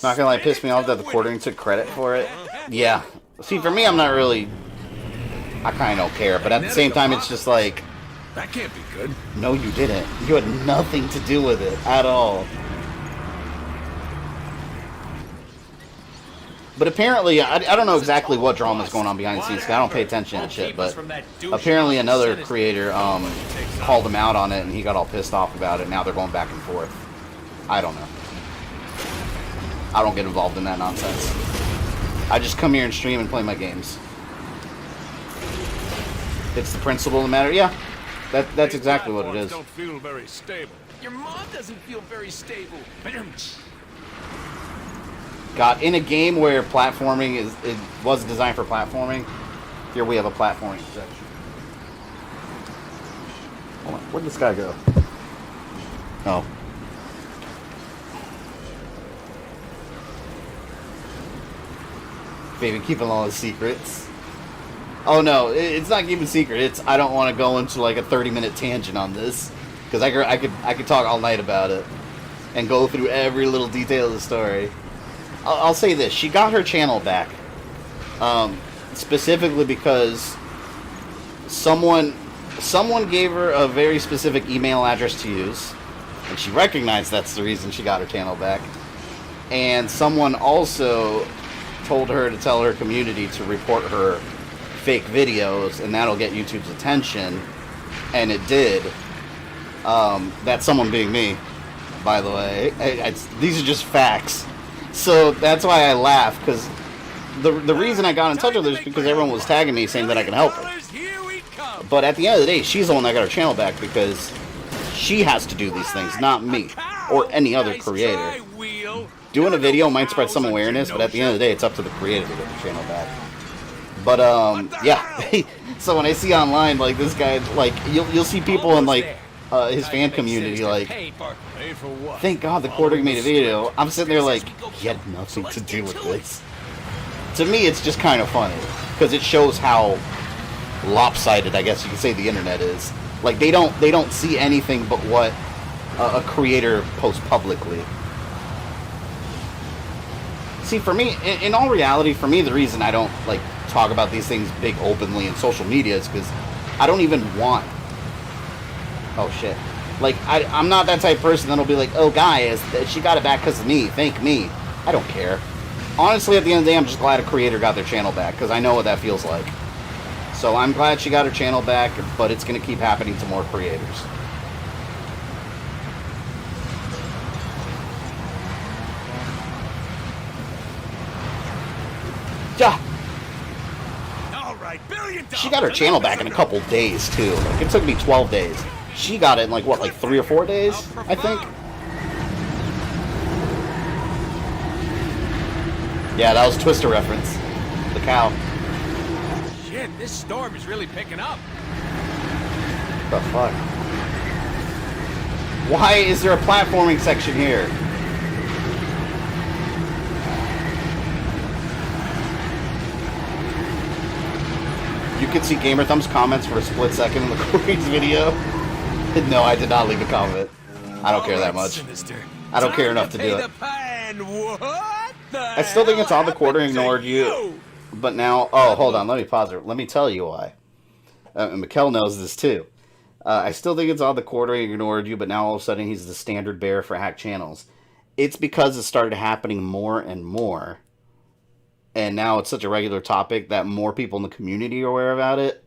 Not gonna lie, piss me off that the Quartering took credit for it. Yeah. See, for me, I'm not really... I kind of don't care, but at the same time, it's just like... That can't be good. No, you didn't. You had nothing to do with it at all. But apparently, I don't know exactly what drama is going on behind the scenes, 'cause I don't pay attention to shit, but apparently another creator called him out on it, and he got all pissed off about it. Now they're going back and forth. I don't know. I don't get involved in that nonsense. I just come here and stream and play my games. It's the principle of the matter. Yeah, that's exactly what it is. Don't feel very stable. Your mom doesn't feel very stable. God, in a game where platforming it was designed for platforming, here we have a platforming section. Hold on, where'd this guy go? Oh. Baby, keeping all his secrets. Oh no, it's not keeping secret. It's I don't want to go into like a 30-minute tangent on this because I could talk all night about it and go through every little detail of the story. I'll say this: she got her channel back, specifically because someone gave her a very specific email address to use, and she recognized that's the reason she got her channel back. And someone also told her to tell her community to report her fake videos, and that'll get YouTube's attention. And it did. That's someone being me, by the way. These are just facts. So that's why I laugh, because the reason I got in touch with her is because everyone was tagging me saying that I can help her. But at the end of the day, she's the one that got her channel back because she has to do these things, not me or any other creator. Doing a video might spread some awareness, but at the end of the day, it's up to the creator to get the channel back. But yeah. So when I see online like this guy, like you'll see people in like his fan community like, thank God the quarter made a video. I'm sitting there like, he had nothing to do with this. To me, it's just kind of funny because it shows how lopsided, I guess you could say, the internet is. Like they don't see anything but what a creator posts publicly. See, for me, in all reality, for me, the reason I don't like talk about these things big openly in social media is because I don't even want. Oh shit! Like I'm not that type of person that'll be like, oh guys, she got it back because of me. Thank me. I don't care. Honestly, at the end of the day, I'm just glad a creator got their channel back because I know what that feels like. So I'm glad she got her channel back, but it's going to keep happening to more creators. Yeah. All right, She got her channel back in a couple days, too. Like, it took me 12 days. She got it in, like, what, like 3 or 4 days, I think? Yeah, that was Twister reference. The cow. Shit, this storm is really picking up. What the fuck? Why is there a platforming section here? You could see Gamer Thumb's comments for a split second in the Corey's video. No, I did not leave a comment. I don't care that much. I don't care enough to do it. I still think it's on the quarter ignored you. But now, oh, hold on, let me pause it. Let me tell you why. And Mekel knows this too. I still think it's on the quarter ignored you, but now all of a sudden he's the standard bearer for hacked channels. It's because it started happening more and more. And now it's such a regular topic that more people in the community are aware about it.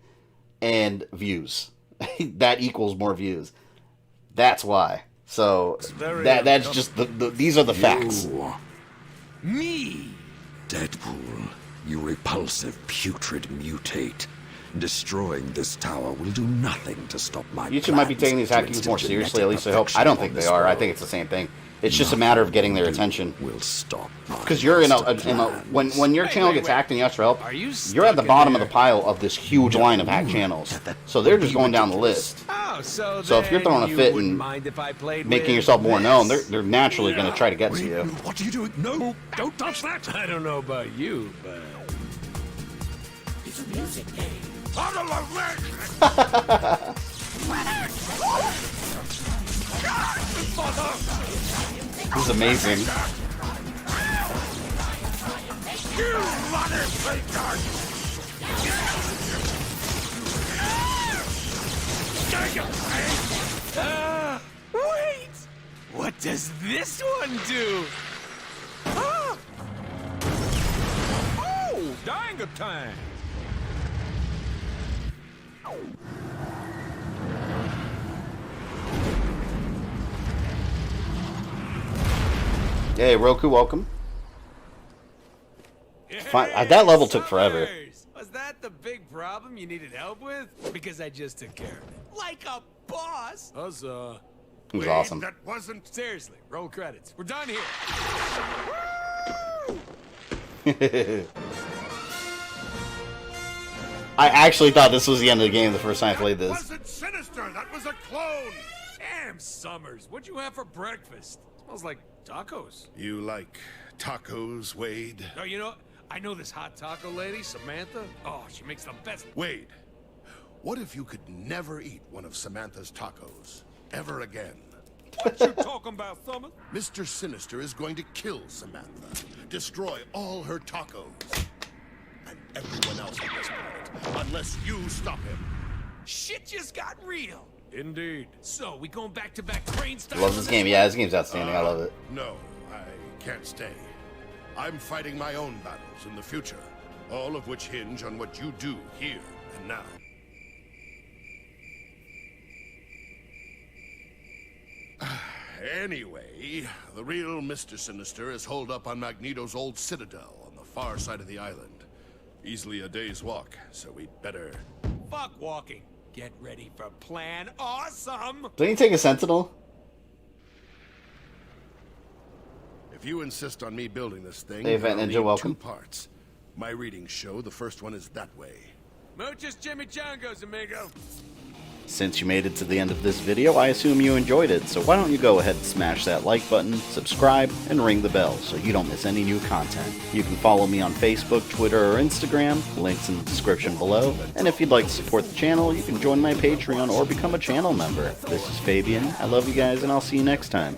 And views. That equals more views. That's why. So, that's just, these are the facts. Me! Deadpool, you repulsive, putrid mutate. Destroying this tower will do nothing to stop my YouTube might be taking these hackings more seriously, at least I hope. I don't think they are. I think it's the same thing. It's just a matter of getting their attention. Will stop. Because you're when your channel gets hacked and you ask for help, you're at the bottom of the pile of this huge line of hacked channels. So they're just going down the list. So if you're throwing a fit and making yourself more known, they're naturally going to try to get to you. What are you doing? No, don't touch that. I don't know about you, but it's a music game. This is amazing. wait! What does this one do? Oh, dang it time! Hey, Roku, welcome. Fine. That level took forever. Was that the big problem you needed help with? Because I just took care of it. Like a boss! Huzzah. It was awesome. That wasn't... Seriously, roll credits. We're done here. I actually thought this was the end of the game the first time I played this. That wasn't Sinister, that was a clone! Damn, Summers, what'd you have for breakfast? Smells like tacos. You like tacos, Wade? Oh, you know, I know this hot taco lady, Samantha. Oh, she makes the best. Wade, what if you could never eat one of Samantha's tacos? Ever again? What you talking about, Summer? Mr. Sinister is going to kill Samantha, destroy all her tacos, and everyone else on this planet, unless you stop him. Shit just got real. Indeed. So, we going back-to-back crane style? Love this game. Yeah, this game's outstanding. I love it. No. I can't stay. I'm fighting my own battles in the future, all of which hinge on what you do here and now. Anyway, the real Mr. Sinister is holed up on Magneto's old citadel on the far side of the island. Easily a day's walk, so we'd better... Fuck walking. Get ready for Plan Awesome! Didn't he take a Sentinel? If you insist on me building this thing, Hey, Event I'll Ninja, need welcome. 2 parts. My readings show the first one is that way. Muchos chimichangas, amigo. Since you made it to the end of this video, I assume you enjoyed it, so why don't you go ahead and smash that like button, subscribe, and ring the bell so you don't miss any new content. You can follow me on Facebook, Twitter, or Instagram, links in the description below, and if you'd like to support the channel, you can join my Patreon or become a channel member. This is Fabian, I love you guys, and I'll see you next time.